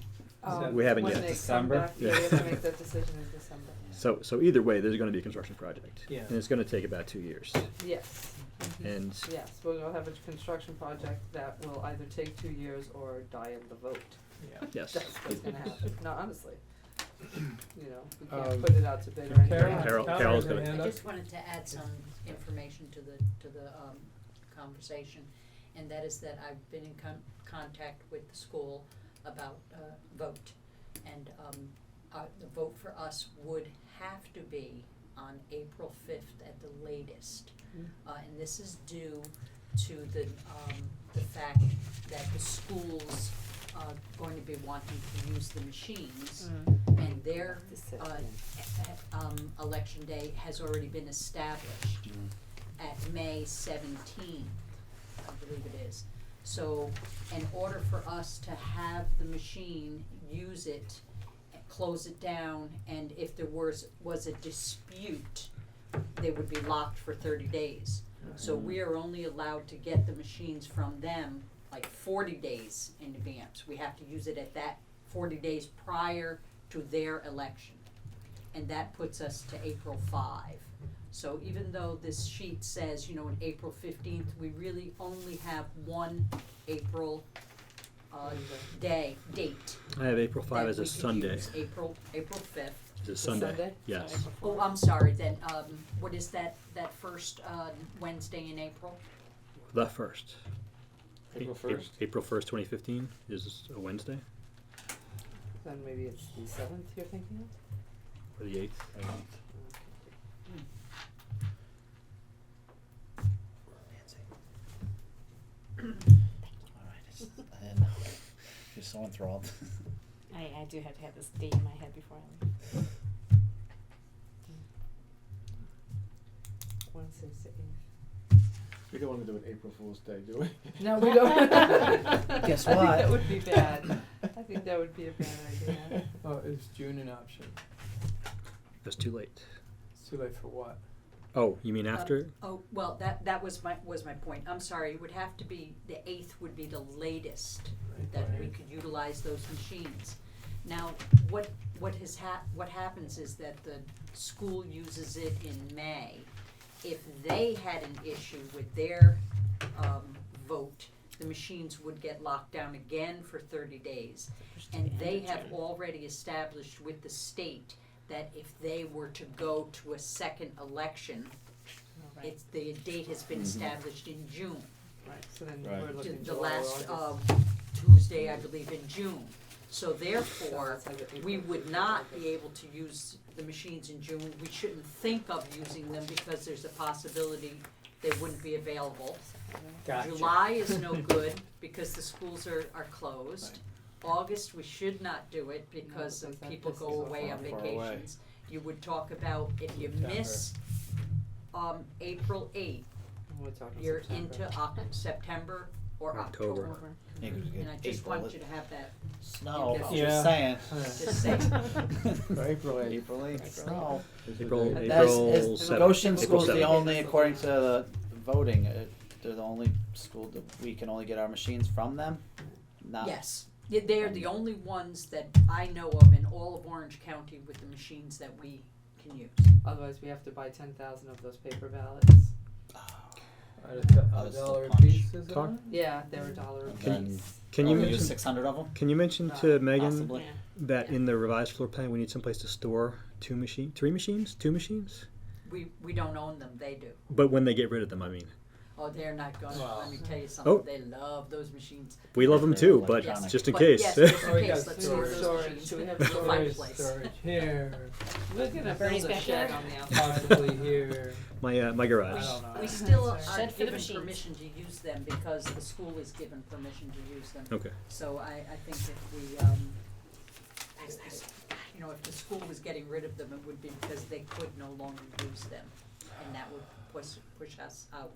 We haven't when yet. they come December? back, yeah, we have to make that decision in December. So either way, there's going to be a construction project, Yeah. and it's going to take about 2 years. Yes. And Yes, we'll have a construction project that will either take 2 years or die in the vote. Yeah. yes, That's what's gonna happen. No, honestly. We can't Um, put it out to bid or anything. Carol- Carol's Carol's got a gonna- hand I up. just wanted to add some information to the conversation, and that is that I've been in contact with the school about vote, and the vote for us would have to be on April 5th at the latest. And this is due to the fact that the schools are going to be wanting to use the machines, and their election day has already been established at May 17th, I believe it is. So in order for us to have the machine, use it, close it down, and if there was a dispute, they would be locked for 30 days. So we are only allowed to get the machines from them like 40 days in advance. We have to use it at that 40 days prior to their election. And that puts us to April 5. So even though this sheet says, on April 15th, we really only have one April date. I have April 5 that as a we could Sunday. use, April 5th. It's a Sunday. Sunday? Yes. Oh, I'm sorry, then, what is that first Wednesday in April? The first. April 1st? April 1st, 2015 is a Wednesday, Then maybe it's the 7th you're thinking of? or the 8th. Alright, I didn't know. You're so enthralled. I do have to have this date in my head before I leave. Wednesday's the 8th. We don't want to do an April Fool's Day, do we? No, we don't. Guess I think what? that would be bad. I think that would be a bad idea. Oh, is June an option? That's too late. It's too late for what? Oh, you mean after? Oh, well, that was my point. I'm sorry, it would have to be, the 8th would be the latest that we could utilize those machines. Now, what happens is that the school uses it in May. If they had an issue with their vote, the machines would get locked down again for 30 days. And they have already established with the state that if they were to go to a second election, the date has been established in June, Right, so then Right. we're looking the July or last August. Tuesday, I believe, in June. So therefore, So it's like we April, would not be able to use the machines in June. We shouldn't think of using them because there's a possibility they wouldn't be available. Gotcha. July is no good because the schools are closed. August, we should not do it because because that people pisses go off away on far away. vacations. You would talk about if you September. miss April 8th, We're talking you're September. into September or October. October. Yeah, 'cause you And get I just April, want you to have that, snow, Yeah. I'm Yeah. just saying. just saying. April 8th. April 8th, snow. April, That's- April Is 7th. Goshen April School's the 7th. only, according to the voting, they're the only school that we can only get our machines from them? Not. Yes, they're the only ones that I know of in all of Orange County with the machines that we can use. Otherwise, we have to buy 10,000 of those paper ballots. A that's the dollar a punch. piece, is it? Talk- Yeah, they're $1 a Can- piece. Can you we use mention, 600 of them? can you mention to Megan Possibly. that in the revised floor plan, we need someplace to store two machines? We don't own them, they do. But when they get rid of them, I mean. Oh, they're not gonna, Wow. let me tell you something, Oh. they love those machines. We love them They're too, but electronic. just in But case. yes, just Oh, in we case, got let's store those storage. machines Do we in have the storage? fireplace. Storage here, We're gonna Bernie build a Speck shed here? on the outside. possibly here. my I garage. don't know. We still are Shed for the given machines. permission to use them because the school is given permission to use them. Okay. So I think if we, you know, if the school was getting rid of them, it would be because they could no longer use them. And that would push us out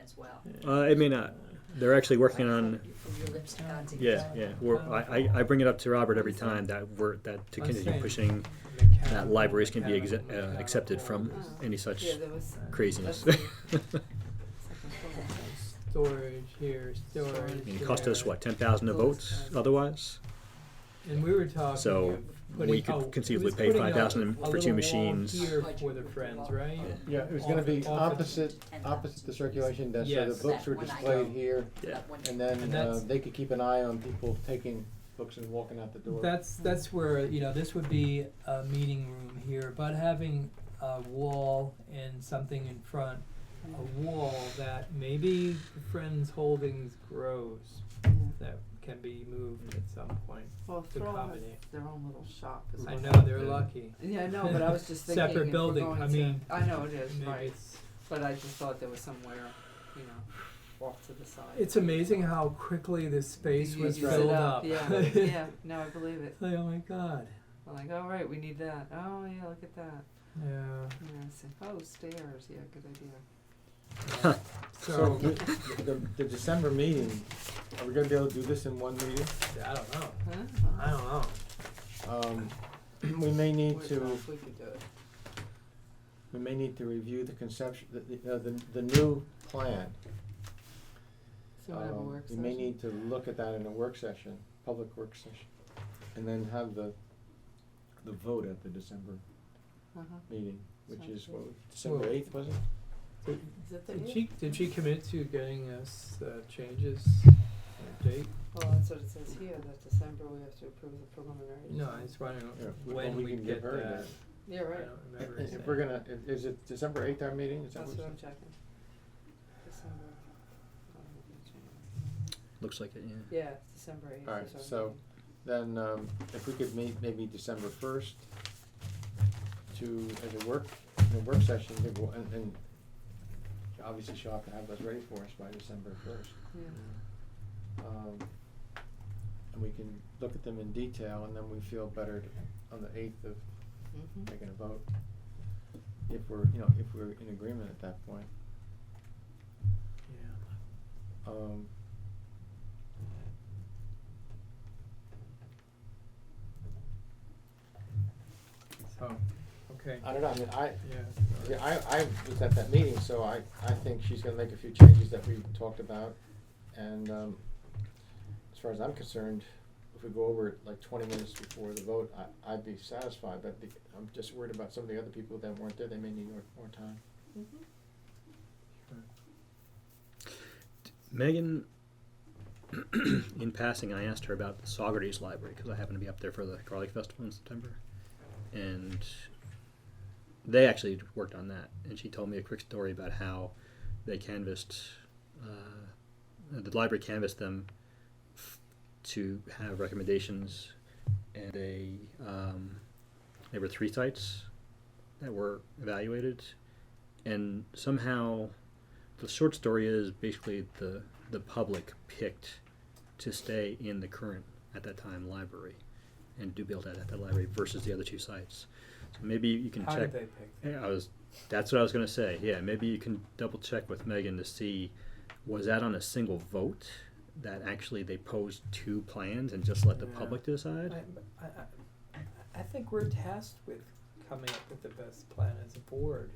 as well. It may not. They're actually working on. From your lips to God's ears. Yeah, yeah. I bring it up to Robert every time that to continue pushing that libraries can be accepted from any such Yeah, there was craziness. that's the second floor. Storage here, storage I mean, it there. cost us what, 10,000 a vote otherwise? And we were talking So, of putting, we could oh, conceivably it was pay putting 5,000 a for two little wall machines. here for the Friends, right? Yeah, it was gonna be Off- opposite the circulation desk, so Yes. the books were That when I displayed go. here, Yeah. That one- and then And that's- they could keep an eye on people taking books and walking out the door. That's where, you know, this would be a meeting room here, but having a wall and something in front, a wall that maybe the Friends Holdings grows, that can be moved at some point Well, to Throw has accommodate. their own little shop as I well. know, they're lucky. Yeah, I know, but I was just thinking Separate if we're building, going I to- mean, I know it is, Maybe right, it's, but I just thought there was somewhere, you know, off to the side. it's amazing how quickly this space You was use it filled up. Yeah, yeah, no, I believe it. Like, oh my god. I'm like, all right, we need that. Oh, yeah, look at that. Yeah. Yeah, I see. Oh, stairs, yeah, good idea. So So, the December meeting, are we gonna be able to do this in one meeting? I don't know. Huh? I don't know. We may need Where's to, that? We could do it. we may need to review the conception, the new plan. So we'll have a work We session. may need to look at that in a work session, public work session, and then have the vote at the December Uh-huh. meeting, which Sounds is good. what, December Well- 8th, was it? Is it the Did she commit to getting us changes or date? Well, that's what it says here, that December we have to approve the preliminary. No, I was wondering Yeah, when we we can get give her that. that. Yeah, I right. don't remember. If saying. we're gonna, is it December 8th our meeting? Is that That's what what I'm it's? checking. December. Looks like it, yeah. Yeah, it's December 8th. Alright, is our so meeting. then, if we could meet maybe December 1st to, as a work session, maybe and obviously she'll have to have those ready for us by December 1st. Yeah. And we can look at them in detail, and then we feel better on the 8th of Mhm. making a vote. If we're in agreement at that point. Yeah. So, okay. I don't know, I mean, Yeah. I was at that meeting, so I think she's gonna make a few changes that we talked about, and, as far as I'm concerned, if we go over it like 20 minutes before the vote, I'd be satisfied, but I'm just worried about some of the other people that weren't there, they may need more time. Mhm. Megan, in passing, I asked her about the Saugerties Library because I happen to be up there for the Garlic Festival in September, and they actually worked on that. And she told me a quick story about how they canvassed, the library canvassed them to have recommendations, and there were 3 sites that were evaluated, and somehow. The short story is basically the public picked to stay in the current, at that time, library and do build at that library versus the other 2 sites. So maybe you can How check. did they pick? Yeah, I was That's what I was gonna say, yeah, maybe you can double check with Megan to see, was that on a single vote? That actually they posed two plans and just let the Yeah. public decide? I think we're tasked with coming up with the best plan as a board,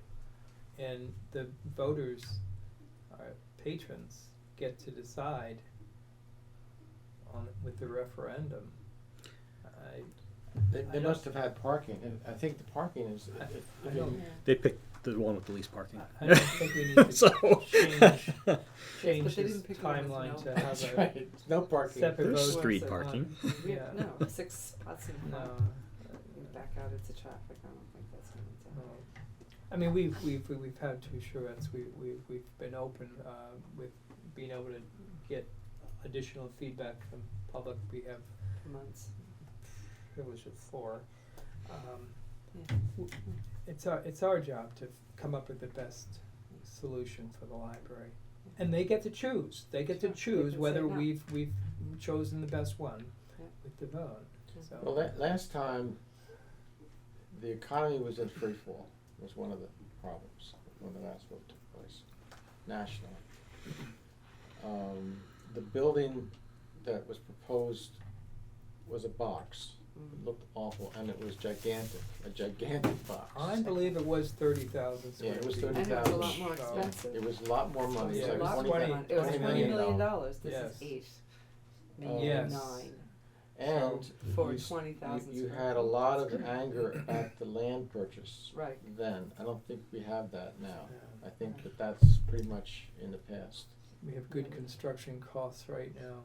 and the voters, our patrons, get to decide on with the referendum. They I must don't- have had parking, and I think the parking is, I don't- They picked the one with the least parking. I don't think we need to So- change But this they didn't pick one with timeline no- to have That's a right, no parking. separate There's vote. street on- parking. Yeah. No, 6 spots in No. front. You back out into traffic, I don't think that's going to. No. I mean, we've had two assurance, we've been open, with being able to get additional feedback from public, we have Months. privilege of floor. Yeah. It's our job to come up with the best solution for the library. And they get to choose, they get to Sure, they choose can whether say no. we've chosen the best one Yeah. with the vote, so. Well, last time, the economy was in free fall, was one of the problems when the last vote took place, nationally. The building that was proposed was a box. It looked awful, and it was gigantic, a gigantic box. I believe it was 30,000 square Yeah, it was feet. And it was a 30,000. lot more So- expensive. It was a lot more money, Yeah, it it was was like 20 It was $20 $20 million. million, this Yes. is 8 Oh. million, Yes. 9. And For you 20,000 you square had a feet. lot of anger at the land purchase Right. then. I don't think we have that now. Yeah. I think that that's pretty much in the past. We have good construction costs right now.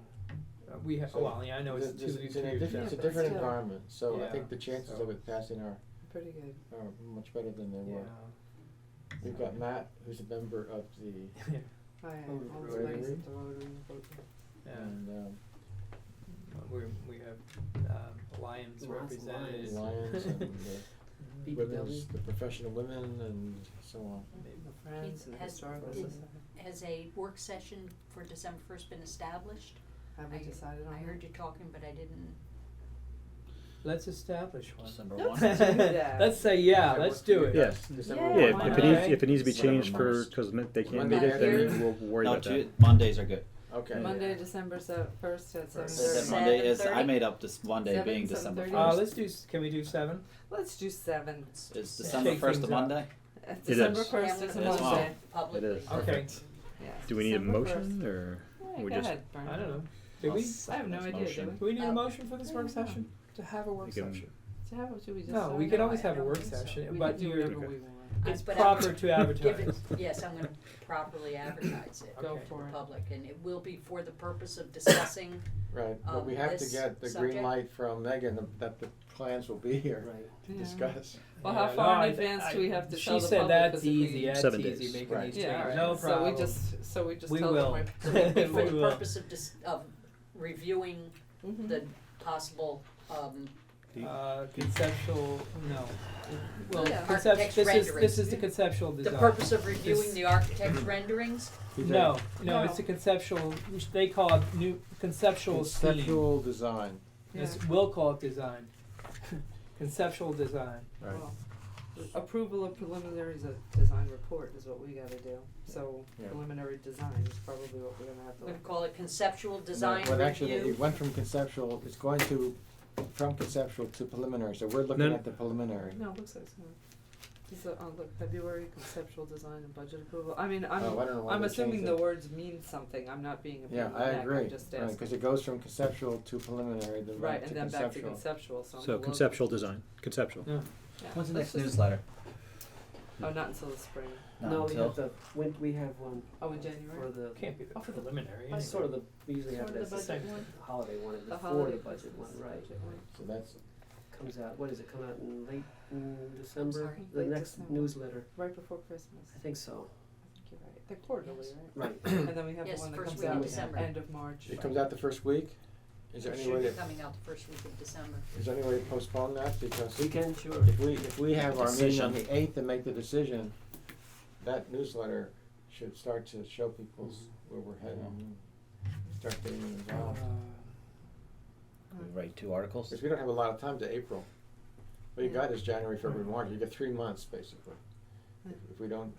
We have, So well, yeah, I know it's It's 2 in a years different, it's a Yeah, but different still. environment, so I Yeah, think the chances so- of it passing are Pretty good. much better than they were. Yeah. We've got Matt, who's a member of the, I Oh, all the Rotary? ways at the Rotary vote. Yeah. and We have Lions Lots of represented. Lions and the BBW. women's, the professional women and so on. The Friends and the Has- Historical is- Society. Has a work session for December 1st been established? Have we decided on I that? heard you talking, but I didn't. Let's establish one. December Let's 1. do that. Let's say, yeah, let's do it. Yes. December Yeah, one. Yeah, why if it not? needs, if it needs to be December changed for, first. cause they can't Monday meet it, then after? we'll worry No, about that. Mondays are good. Okay. Monday, December 1st at First. 7:30. Is that Monday is, I 7:30? made up this Monday 7, being December 7:30? 1st. Let's do, can we do 7? Let's do 7. Is December Shake 1st a things up. Monday? December is. 1st is a It is. Monday. Public. It is. Okay. Yes, Do we need a December motion 1st. or Yeah, we go just? ahead, Brian. I don't know. Do we? I have no idea, Motion. do Do we need a Uh, motion for this I work don't know. session? To have a work We can- session? So how should we just No, sign we could it? always have a I don't work think so. session, We but can do you're, whatever Okay. we want. it's But proper I'm to Give advertise. it, yes, I'm gonna properly advertise it Go Okay. to for the it. public, and it will be for the purpose of discussing. Right, but we have to This get the subject? green light from Megan that the plans will be here Right. to Yeah. discuss. Well, how Yeah, far no, in advance do we have to she tell the said public? that's 'Cause if easy, we- that's 7 easy, days. making Right. these Yeah, changes, alright, no problem. so we just We tell will. them So it will be for We the will. purpose of reviewing Mhm. the possible, Conceptual, no. Well, Yeah. Architect's this is the renderings. conceptual the design. purpose of reviewing This- the architect's renderings. No, No. it's a conceptual, which they call it new, conceptual scheme. Conceptual design, Yes, Yeah. we'll call it design. Conceptual design. right. Well, approval of preliminary design report is what we gotta do. So Yeah. preliminary design is probably what we're gonna have to. We're gonna call it conceptual design Well, actually, review. it went from conceptual, it's going to, from conceptual to preliminary, so we're looking No. at the preliminary. No, it looks like it's gonna. Look, February conceptual design and budget approval. I mean, Oh, I don't know why I'm they assuming changed the it. words mean something. I'm not being a pain Yeah, in the I neck. agree, I'm just right, asking. cause it goes from conceptual to preliminary, then Right, back to and then back to conceptual. conceptual. So, I'm So a little- conceptual design, conceptual. Yeah. Yeah. When's the Let's next just- newsletter? Oh, not until the spring. Not No, we until. have we have one Oh, in for January. the, Can't be the Oh, for the- preliminary. that's sort of the, we usually have Sort it of as the the budget one? holiday one, The before holiday the budget one, Christmas right. budget one. So that's, Comes out, what is it, come out in late December? sorry? The Late next December. newsletter, Right before Christmas. I think so. I think you're right. They're quarterly, Yes. right? Right. And then we have Yes, the one that first comes week of out December. end of March. it comes out the first week? Is there It any should way be to, coming out the first week of December. is there any way to postpone that, because We can, sure. if we have our meeting on Decision. the 8th and make the decision, that newsletter should start to show people where we're heading, and start getting them involved. We write 2 articles. Because we don't have a lot of time to April. What you got is January, February, March, you get 3 months, basically. if we don't,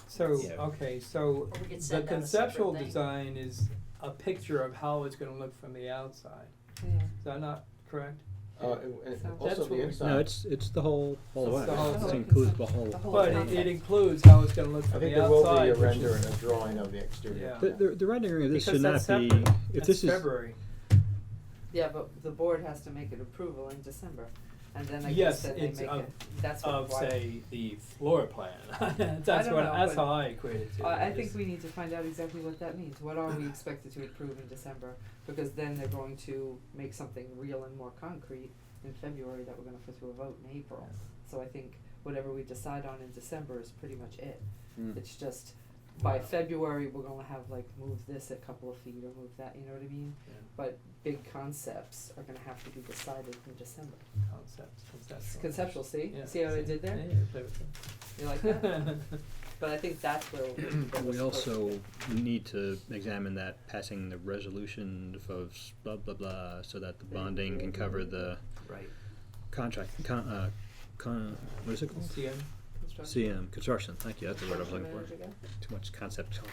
So, Yeah. okay, so Or we could the send out a conceptual separate thing. design is a picture of how it's gonna look from the outside. Yeah. Is that not correct? and So- also That's the what we- inside. No, it's the whole It's way. the whole It thing. includes the whole. The whole But concept. it includes how it's gonna look I from think the there will outside, be a which render is, and a drawing of the exterior. Yeah. The rendering of this because should that's not be. separate. If That's this is February. Yeah, but the board has to make an approval in December, and then I Yes, guess then they it's make of- it, that's what. Of why- say the floor plan. That's don't what know, that's but- how I equate it to. I think we need to find out exactly what that means. What are we expected to approve in December? Because then they're going to make something real and more concrete in February that we're gonna put to a vote in April. So I think whatever we decide on in December is pretty much it. Mm. It's just, by February, we're gonna have like, move this a couple of feet or move that, you know what I mean? Yeah. But big concepts are gonna have to be decided in December. Conceptual. Conceptual, see? Yeah. See how I did there? Yeah, clever. You like that? But I think that's where we're We supposed to also be. need to examine that passing the resolution of blah blah blah, so that the bonding can cover the Right. contract. What is it called? CM. CM construction. Thank you. That's the word I was looking for. Manager guy? Too much concept talk.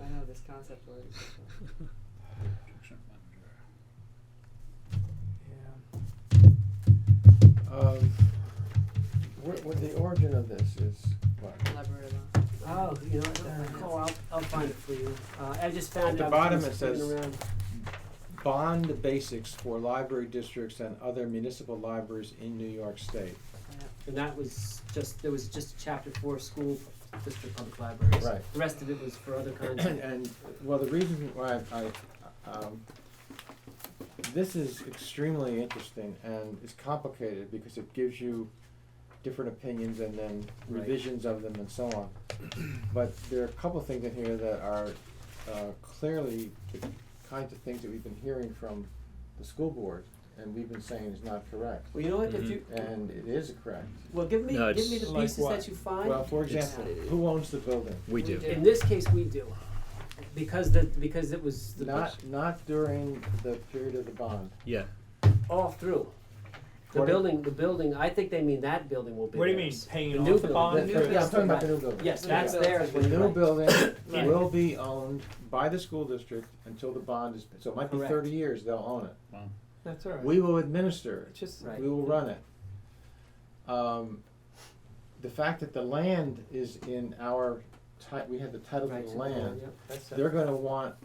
I know this concept word. Yeah. What the origin of this is what? Elaborate on. Oh, you know what, Nicole, I'll find it for you. I just found At it. the I was bottom just it looking says- around. Bond basics for library districts and other municipal libraries in New York State. And that was just, there was just chapter 4 school district public libraries. Right. The rest of it was for other kinds And, of. well, the reason why this is extremely interesting and is complicated because it gives you different opinions and then Right. revisions of them and so on. But there are a couple of things in here that are clearly the kinds of things that we've been hearing from the school board and we've been saying is not correct. Well, you know what, if Mhm. you, And it is correct. well, give me No, the it's like pieces what? that you find. Well, for It's- example, who owns the building? We do. In this case, we do. Because it was the Not during the period of the bond. Yeah. all through. The building, I think they mean that building will be What do you mean, theirs. paying The off new the building. bond? Yeah, I'm talking about the new building. Yes, The that's new theirs. The when new you- building Right. will be owned by the school district until the bond is, so it might be Correct. 30 years they'll own it. Wow. That's all right. We will administer It's just Right. it, we will run it. The fact that the land is in our, we have the title Right, to so the land, yep. that's they're gonna want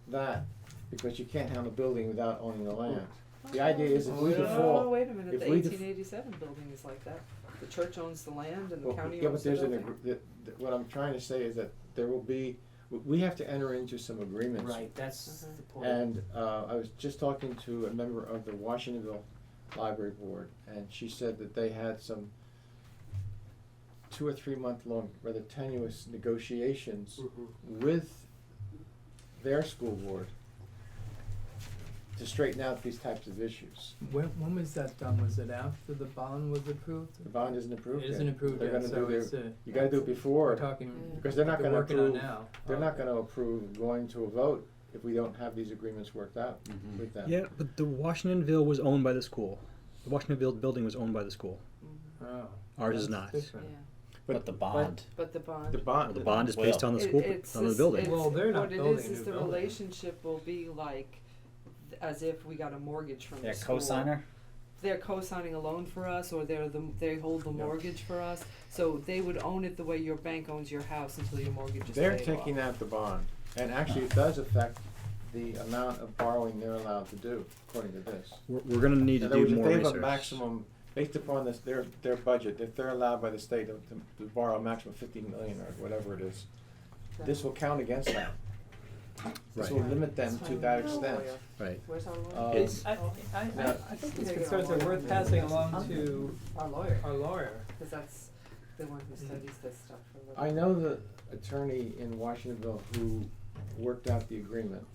that because you can't have a building without owning the land. The idea is if we Oh, default, wait a minute, if the we 1887 building is like that. The church owns the land and the well, county yeah, but owns the there's building. what I'm trying to say is that there will be, we have to enter into some agreements. Right, that's Uh-huh. the point. And I was just talking to a member of the Washingtonville Library Board, and she said that they had some 2 or 3 month long, rather tenuous negotiations Mhm. with their school board to straighten out these types of issues. when was that done? Was it after the bond was approved? The bond isn't approved It yet. isn't approved They're yet, gonna so do it's their, you gotta do it before, we're talking. because they're not they're gonna working on approve, now. they're not Okay. gonna approve going to a vote if we don't have these agreements worked out Mhm. with them. Yeah, but the Washingtonville was owned by the school. The Washingtonville building was owned by the school. Oh, Ours is that's not. different. Yeah, But the bond. but the bond. The Well, bond. the bond is based Well, on the school, It's on the this- building. it's- Well, they're not what it building is a new the building. relationship will be like, as if we got a mortgage from They're the school. co-signer? They're co-signing a loan for us, or they hold the Yep. mortgage for us. So they would own it the way your bank owns your house until your mortgage is They're paid taking off. out the bond, and actually it does affect the amount of borrowing they're allowed to do, according to this. We're gonna need to In other words, do if more they have research. a maximum, based upon this, their budget, if they're allowed by the state to borrow a maximum of 50 million or whatever it is, this will count against that. This will Right. limit them to that extent. Right. Where's our lawyer? It's, I think these Yeah, concerns are yeah. worth passing along to Our lawyer, our lawyer. because that's the one who studies this stuff for a living. I know the attorney in Washingtonville who worked out the agreement,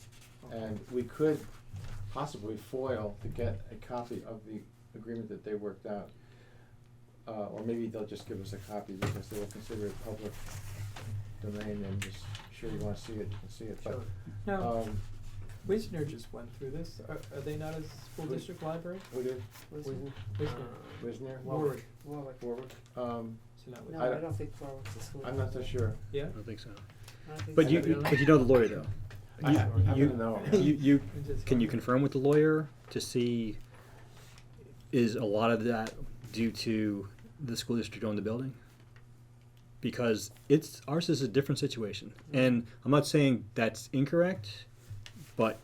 and we could possibly foil to get a copy of the agreement that they worked out. Or maybe they'll just give us a copy because they will consider it public domain and just, sure you wanna see it, you can see it, but, Sure. Now, um, Wisner just went through this. Are they not a school district library? who did? Wisdom. Wisner. Wisner? Warwick. Warwick. Warwick? you're not with No, them? I don't think Flora works at school. I'm not so sure. Yeah? I don't think so. I don't think But so. you know the lawyer though. I You don't know. you I'm just can you wondering. confirm with the lawyer to see is a lot of that due to the school district own the building? Because ours is a different situation, and I'm not saying that's incorrect, but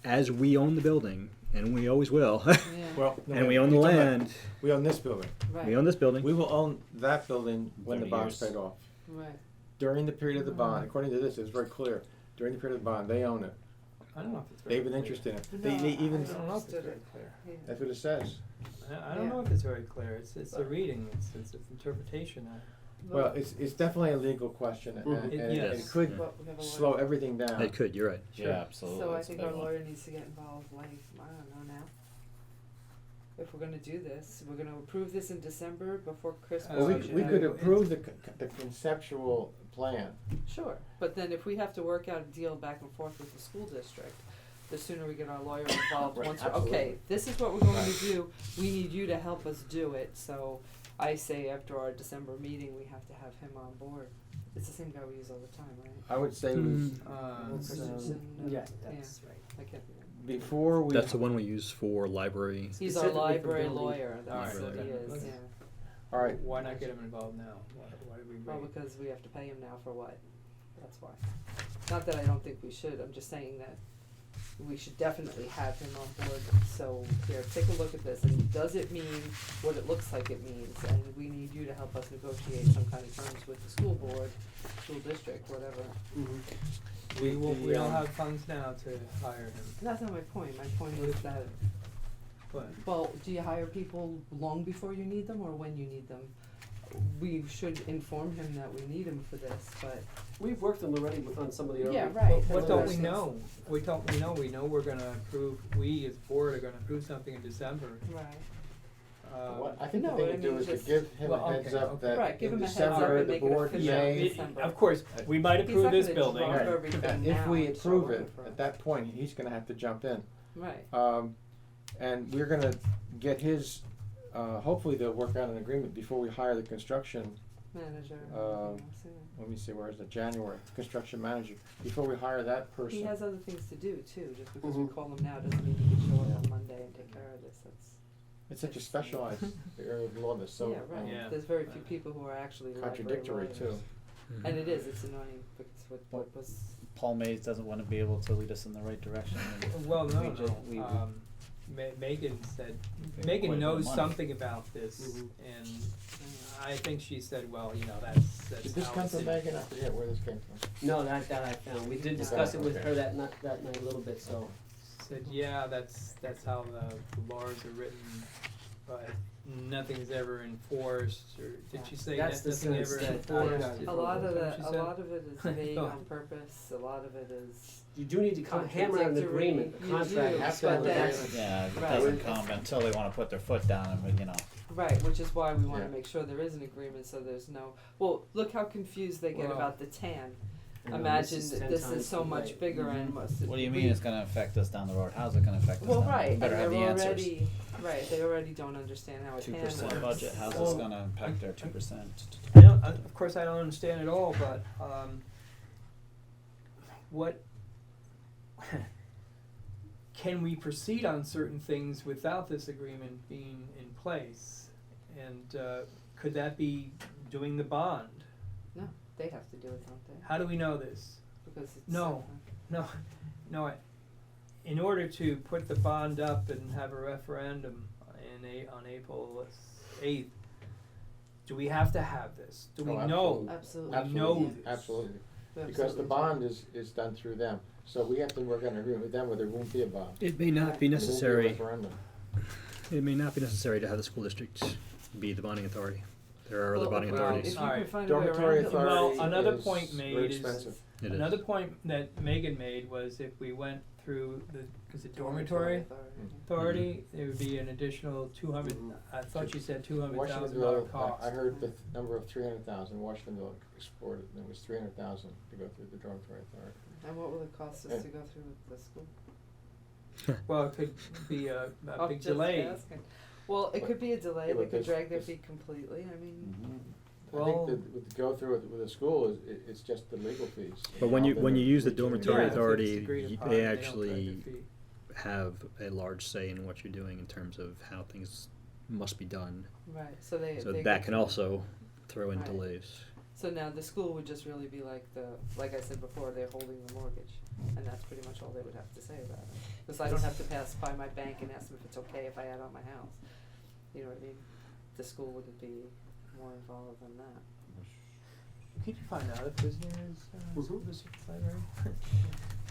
as we own the building, and we always will, Yeah, Well, no, and we own the you're talking about- land, We own this building. right, we own this building. We will own that building when the 30 bond's years. paid off. right. During the period of the bond, according to this, it's very clear. During the period of the bond, they own it. I don't know if it's They very have an clear. interest in it. No, They even, I don't know if it's Understood very it. clear. Yeah. that's what it says. I don't know if it's very clear. It's a reading. It's an interpretation. Well, it's definitely a legal question, and, Mhm. and It- it yes. could But we have a lawyer. slow everything down. It could. You're right. Sure. Yeah, absolutely. So I It's a think big our one. lawyer needs to get involved, like, I don't know now. If we're gonna do this, we're gonna approve this in December before Christmas. Well, Oh, we, should we have could it- approve the conceptual plan. Sure, but then if we have to work out a deal back and forth with the school district, the sooner we get our lawyer involved, Right, once we're, absolutely. okay, this is what we're going Right. to do, we need you to help us do it, so I say after our December meeting, we have to have him on board. It's the same guy we use all the time, right? I would say we, Christensen, yeah, that's right. I can't remember. before we. That's the one we use for library. He's our Specifically for library building. lawyer, that's Alright, what he okay. is, Okay. yeah. All right. Why not get him involved now? Why did we Well, wait? because we have to pay him now for what? That's why. Not that I don't think we should, I'm just saying that we should definitely have him on board. So here, take a look at this, and does it mean what it looks like it means? And we need you to help us negotiate some kind of terms with the school board, school district, whatever. Mm-hmm. We don't have funds now to hire him. That's not my point, my point is that, But well, do you hire people long before you need them or when you need them? We should inform him that we need him for this, but, We've worked on already on some of the early. Yeah, right. what don't we Yes. know? We know we're gonna approve, we as board are gonna approve something in December. right. What I think No, the thing I to do mean, is to just- give him Well, a heads okay, up okay. that Right, give in him a heads up December, and the make it board official. may. December. Of course, we might He's approve not this gonna building. drop Right. everything If we now and approve start it, working for at that point, he's gonna have to jump in. Right, And we're gonna get his, hopefully they'll work out an agreement before we hire the construction, manager, and Um, everything else, yeah. let me see, where is it, January, construction manager, before we hire that person. He has other things to do too, just because Mhm. we call him now doesn't mean he can show up Yeah. on Monday and take care of this, that's, It's such a specialized area of law that's so, yeah, right, Yeah. there's very few people who are actually library contradictory lawyers. too. And it is, it's annoying, because what was, Paul Mays doesn't want to be able to lead us in the right direction. Well, no, We just- we- Megan said, Pay Megan quite a bit of knows money. something about this, Mhm. and I think she said, well, you know, that's Did this how come it's from in- Megan? I forget where this came from. No, that I found. We did discuss it with Okay. her that night a little bit, so. Said, yeah, that's how the laws are written, but nothing's ever enforced, or did she say That's the nothing sense ever that I enforced? got. a lot of Is that what she a said? lot of it is vague No. on purpose, a lot of it is, You do need to hammer out an agreement, the You contract. do, Have to but have an that's, agreement. Yeah, it Right. doesn't come until they want to put their foot down and, you know. right, which is why we wanna Yeah. make sure there is an agreement, so there's no, well, look how confused they get Well- about the tan. And, Imagine this is that 10 this times is so the much rate. bigger Mhm. and must. What do you mean it's going to affect us down the road? How's it going to affect us Well, down the road? right, We and better have they're the answers. already, right, they already don't understand how a tan works. 2% budget, how's this Well, going to impact our 2%? Of course, I don't understand it all, but, what, can we proceed on certain things without this agreement being in place? And, could that be doing the bond? No, they have to do it, don't they? How do we know this? Because it's. No. No, in order to put the bond up and have a referendum on April 8th, do we have to have this? Do we Oh, know? Absolutely. We know Absolutely, this. absolutely. Because Absolutely. the bond is done through them, so we have to work on an agreement with them where there won't be a bond. It may not be There won't be a necessary. referendum. It may not be necessary to have the school district be the bonding authority. There are other Well, bonding if- authorities. If you Alright. can find a way Dormitory around it. authority Well, another is point made very is- expensive. It is. Another point that Megan made was if we went through is it dormitory authority, there would be an additional 200, Mhm. I thought you said $200,000 Washingtonville, cost. I heard the number of 300,000, Washingtonville explored it, and it was 300,000 to go through the dormitory authority. And what will it cost us Yeah. to go through with the school? Well, it could be a I'm big just delay. asking. Well, it But- could be a delay, yeah, they but could there's- drag their there's- feet completely, I mean, Well- think that to go through it with the school is, it's just the legal fees. But when you involved when in you use the reaching an dormitory Yeah, if it's authority, agreed upon, they don't collect actually a fee. have a large say in what you're doing in terms of how things must be done. Right, so they That go can through- also throw in Right. delays. So now the school would just really be like I said before, they're holding the mortgage, and that's pretty much all they would have to say about it. Because I don't have to pass by my bank and ask them if it's okay if I add on my house. You know what I mean? The school wouldn't be more involved than that. Could you find out if Bisney is school district library?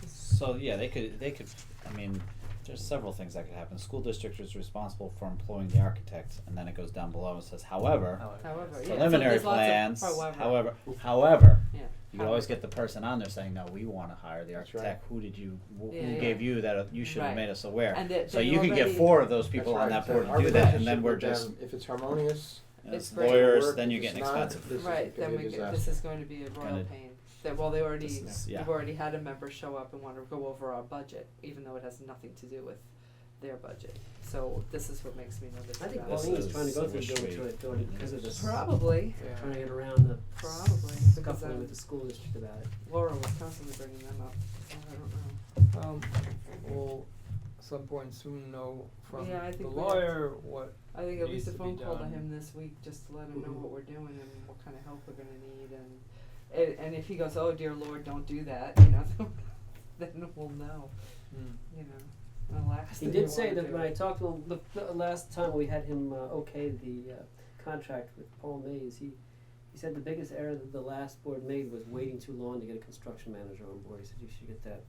So yeah, they could, I mean, there's several things that could happen. School district is responsible for employing the architect, and then it goes down below and says, however, However, yeah, so preliminary there's lots plans, of however, Yeah. you could always get the person on there saying, no, we wanna hire the That's right. architect, who did you, Yeah, who yeah. gave you that, you should have Right. made us aware. And they- So they you could get already- 4 of those That's people on right. that So board our to do that, and relationship then we're with just, them, if it's harmonious, as It's great. lawyers, work. then you're If getting it's not, expensive. this is- Right, it could then be a we get, disaster. this is going to be a royal Kinda- pain. That, well, they already, This is- yeah. we've already had a member show up and wanna go over our budget, even though it has nothing to do with their budget. So this is what makes me nervous I think about This it. Pauline is is- trying to go I through wish we- dormitory authority because of this. Probably, Yeah. Trying to get around the Probably, because, scuffling with the school district about it. Laura was constantly bringing them up, so I don't know. We'll at some point soon know from Yeah, I the think we have lawyer what I think at needs least a to be phone call to done. him this week, just to let him know Mhm. what we're doing and what kind of help we're gonna need, and if he goes, oh dear Lord, don't do that, you know, then we'll know, you know. And the last He thing did we say wanna that do- when I talked to him, the last time we had him okay the contract with Paul Mays, he said the biggest error that the last board made was waiting too long to get a construction manager on board. He said you should get that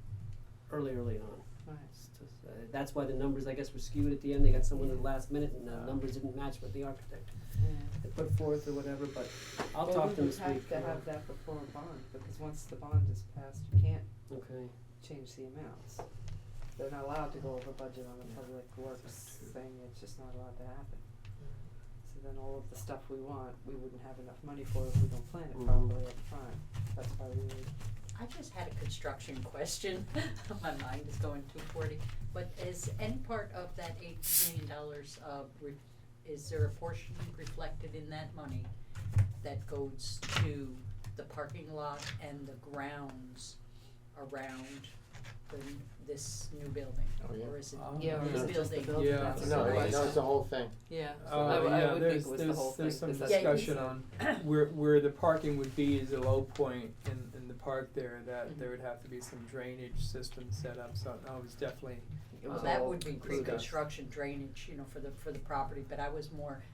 early on. Right. It's just, that's why the numbers, I guess, were skewed at the end. They got someone at the last minute and the numbers didn't match what the architect Yeah. had put forth or whatever, but I'll Well, talk we to him would this week. have to have that before a bond, because once the bond is passed, you can't Okay. change the amounts. They're not allowed to go over budget on a public works thing, it's just not allowed to happen. So then all of the stuff we want, we wouldn't have enough money for if we don't plan it Mhm. properly up front. That's why we would. I just had a construction question. My mind is going 240. But is any part of that $8 million, is there a portion reflected in that money that goes to the parking lot and the grounds around this new building? Oh, yeah. Or is it Yeah, or new is it just the building? building? Yeah. That's no, the it's question. the whole thing. Yeah, so Oh, I yeah, would think there's it was the whole thing. there's some 'cause that's discussion the- on where the parking would be is a low point in the park there, that Mhm. there would have to be some drainage system set up, so no, it's definitely It Well, was that all would be discussed. pre-construction drainage, you know, for the property, but I was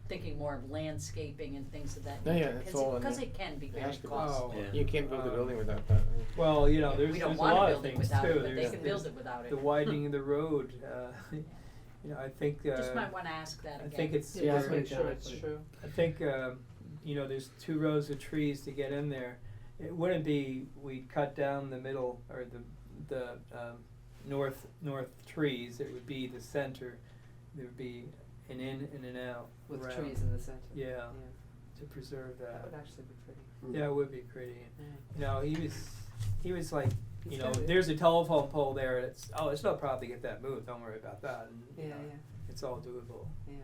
thinking more of landscaping and things of that No, yeah, nature. it's all in Because there. it can be It very has to be. costly. Oh. Yeah. You can't build a Um, building without that. well, you know, Yeah, there's we don't a want a lot of building things without too. it, but they There's can build it without it. the widening of the road. You know, I think Just might wanna ask that I again. think it's Yeah, Yeah, just I make think sure that- it's true. I think you know, there's 2 rows of trees to get in there. It wouldn't be we'd cut down the middle or the north trees. It would be the center. There would be an in and an out With around. trees in the center. Yeah, to preserve That that. would actually be pretty. Yeah, it would be pretty. Yeah. You know, he was like, you He's know, got it. there's a telephone pole there. It's no problem to get that moved. Don't worry about that. And, you Yeah, know, yeah, it's all doable. yeah.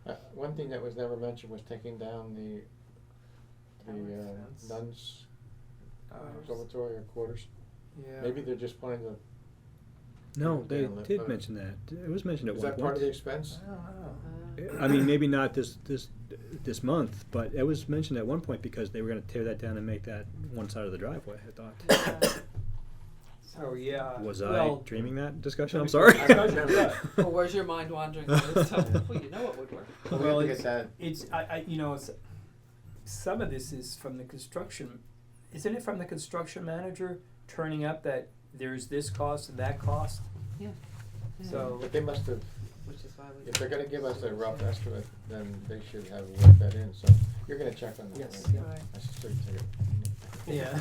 So. One thing that was never mentioned was taking down the Fence. nuns Uh, dormitory or quarters. yeah. Maybe they're just planning to. No, Yeah, they down the- did mention that. It was mentioned at Is one that point. part of the expense? I don't know. I mean, maybe not this month, but it was mentioned at one point because they were going to tear that down and make that one side of the driveway. I thought. Yeah. So yeah. Was well, I dreaming that discussion? I'm the sorry. discussion, yeah. Well, where's your mind wandering all this time? Well, you know what would work. Well, we Well, have to get that. It's you know, some of this is from the construction. Isn't it from the construction manager turning up that there's this cost and that cost? Yeah. So But they must have, Which is why we. if they're gonna give us a rough estimate, then they should have worked that in, so you're gonna check on that. Yes, right? yeah. Right. I should take it. yeah.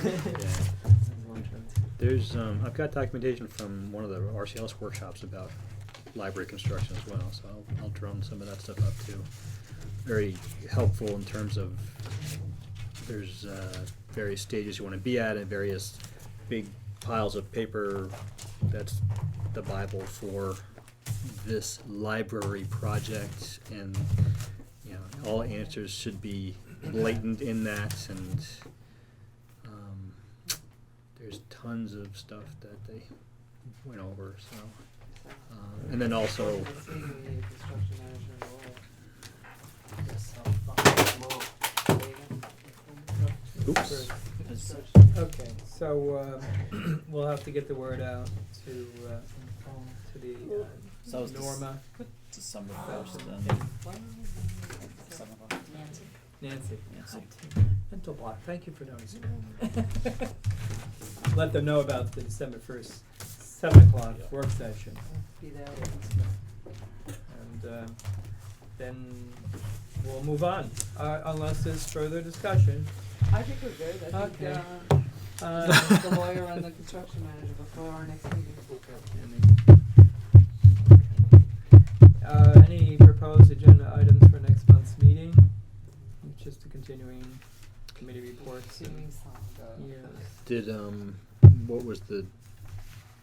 There's I've got documentation from one of the RCLS workshops about library construction as well, so I'll drum some of that stuff up too. Very helpful in terms of there's various stages you want to be at and various big piles of paper. That's the Bible for this library project, and you know all answers should be blatant in that, and there's tons of stuff that they went over. So, and then also, Next meeting, we need a construction manager and a lawyer. Yes, I'll come all. There you go. oops. Okay, so we'll have to get the word out to the So it's Norma, December 1st and What? 7 o'clock. Nancy. Nancy. Nancy. Mental block. Thank you for noticing. Let them know about the December 1st, 7 o'clock Yeah. work session, Be there. and then we'll move on unless there's further discussion. I think we're good. I think, Okay. the lawyer and the construction manager before our next meeting. Any proposed agenda items for next month's meeting? Just a continuing committee reports. Singing song. Yes. Did what was the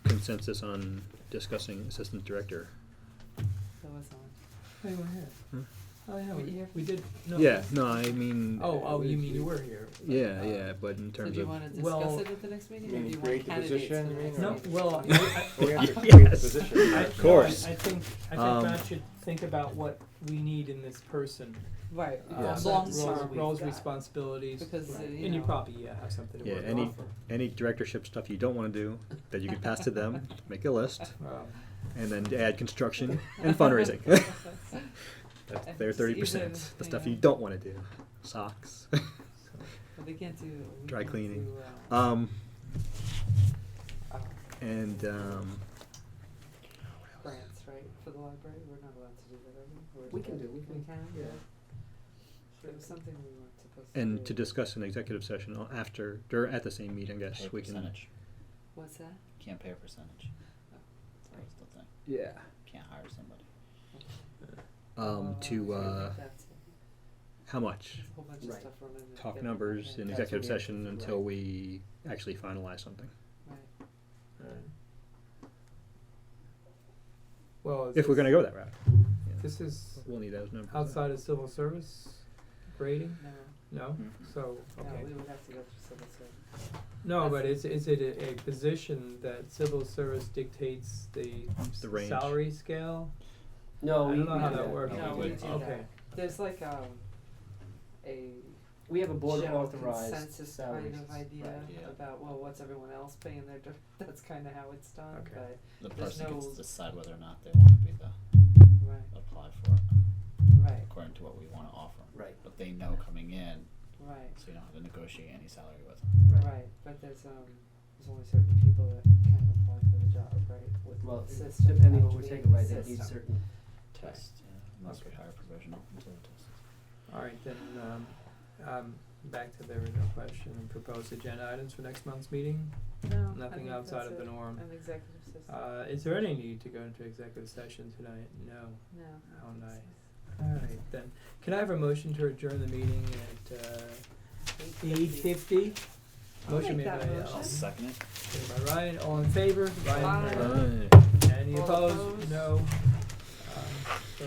consensus on discussing assistant director? That was on. Hey, we're here. Hmm? Oh, yeah, Were you here? we did, no. Yeah, no, I mean. Oh, you mean you were here? Yeah, yeah, but in So terms do you of. wanna discuss Well- it at the next meeting, You or do mean you want create the candidates position, for the you next mean, or- meeting? No, well, We have to Yes. create the position. I, Of course. I think Um, Matt should think about what we need in this person. Right, Yes. long roles, term. roles, responsibilities. Because, Right. you And you know. probably have something to Yeah, work any off of. any directorship stuff you don't want to do that you can pass to them, make a list, and then add construction and fundraising. That's their Just 30%. even, The stuff yeah. you don't want to do, socks. But they can't do. we Dry can't cleaning. do, And grants, right, for the library, we're not allowed to do that, are we? Or is We it- can do, we can, yeah. There was something we weren't supposed to do. and to discuss an executive session after at the same meeting, I guess Pay a we can. percentage. What's that? Can't pay a percentage. That's the thing. Yeah. Can't hire somebody. To That's it. how much? There's a whole bunch of Right. stuff running in Talk together. numbers Okay. in That's executive what we have to session do, until right. we actually finalize something. Right. Well, If we're gonna go that route, this is we'll need those numbers. outside of civil service grading? No, No? Mhm. So, no, okay. we would have to go through civil service. No, but is it a position that civil service dictates the The range. salary scale? No, I we don't know we how do that works. No, we do Okay. that. There's like, a We have a board general authorized consensus salaries. kind of idea Right, yeah. about, well, what's everyone else paying their, that's kinda how it's done, Okay. but, The There's person gets no- to decide whether or not they want to be the right, apply for it right, according to what we want to offer. Right. But they know coming in, right. so you don't have to negotiate any salary with them. Right, but there's only certain people that can apply for the job, right, with Well, the system. depending have on to what we're be taking, in the right, they need system. certain, Test, yeah, unless we Okay. hire provisional until the test is. All right, then, back to the original question, and proposed agenda items for next month's meeting? No, I Nothing think outside that's of the it. norm. An executive system. Is there any need to go into executive session tonight? No. No. How nice. All right, then, can I have a motion to adjourn the meeting at, 8:50? I'll Motion make made by that Al, motion. I'll second it. seconded by Ryan, all in favor? Ryan, Aye. Ryan. Right. Any All opposed? opposed? No. So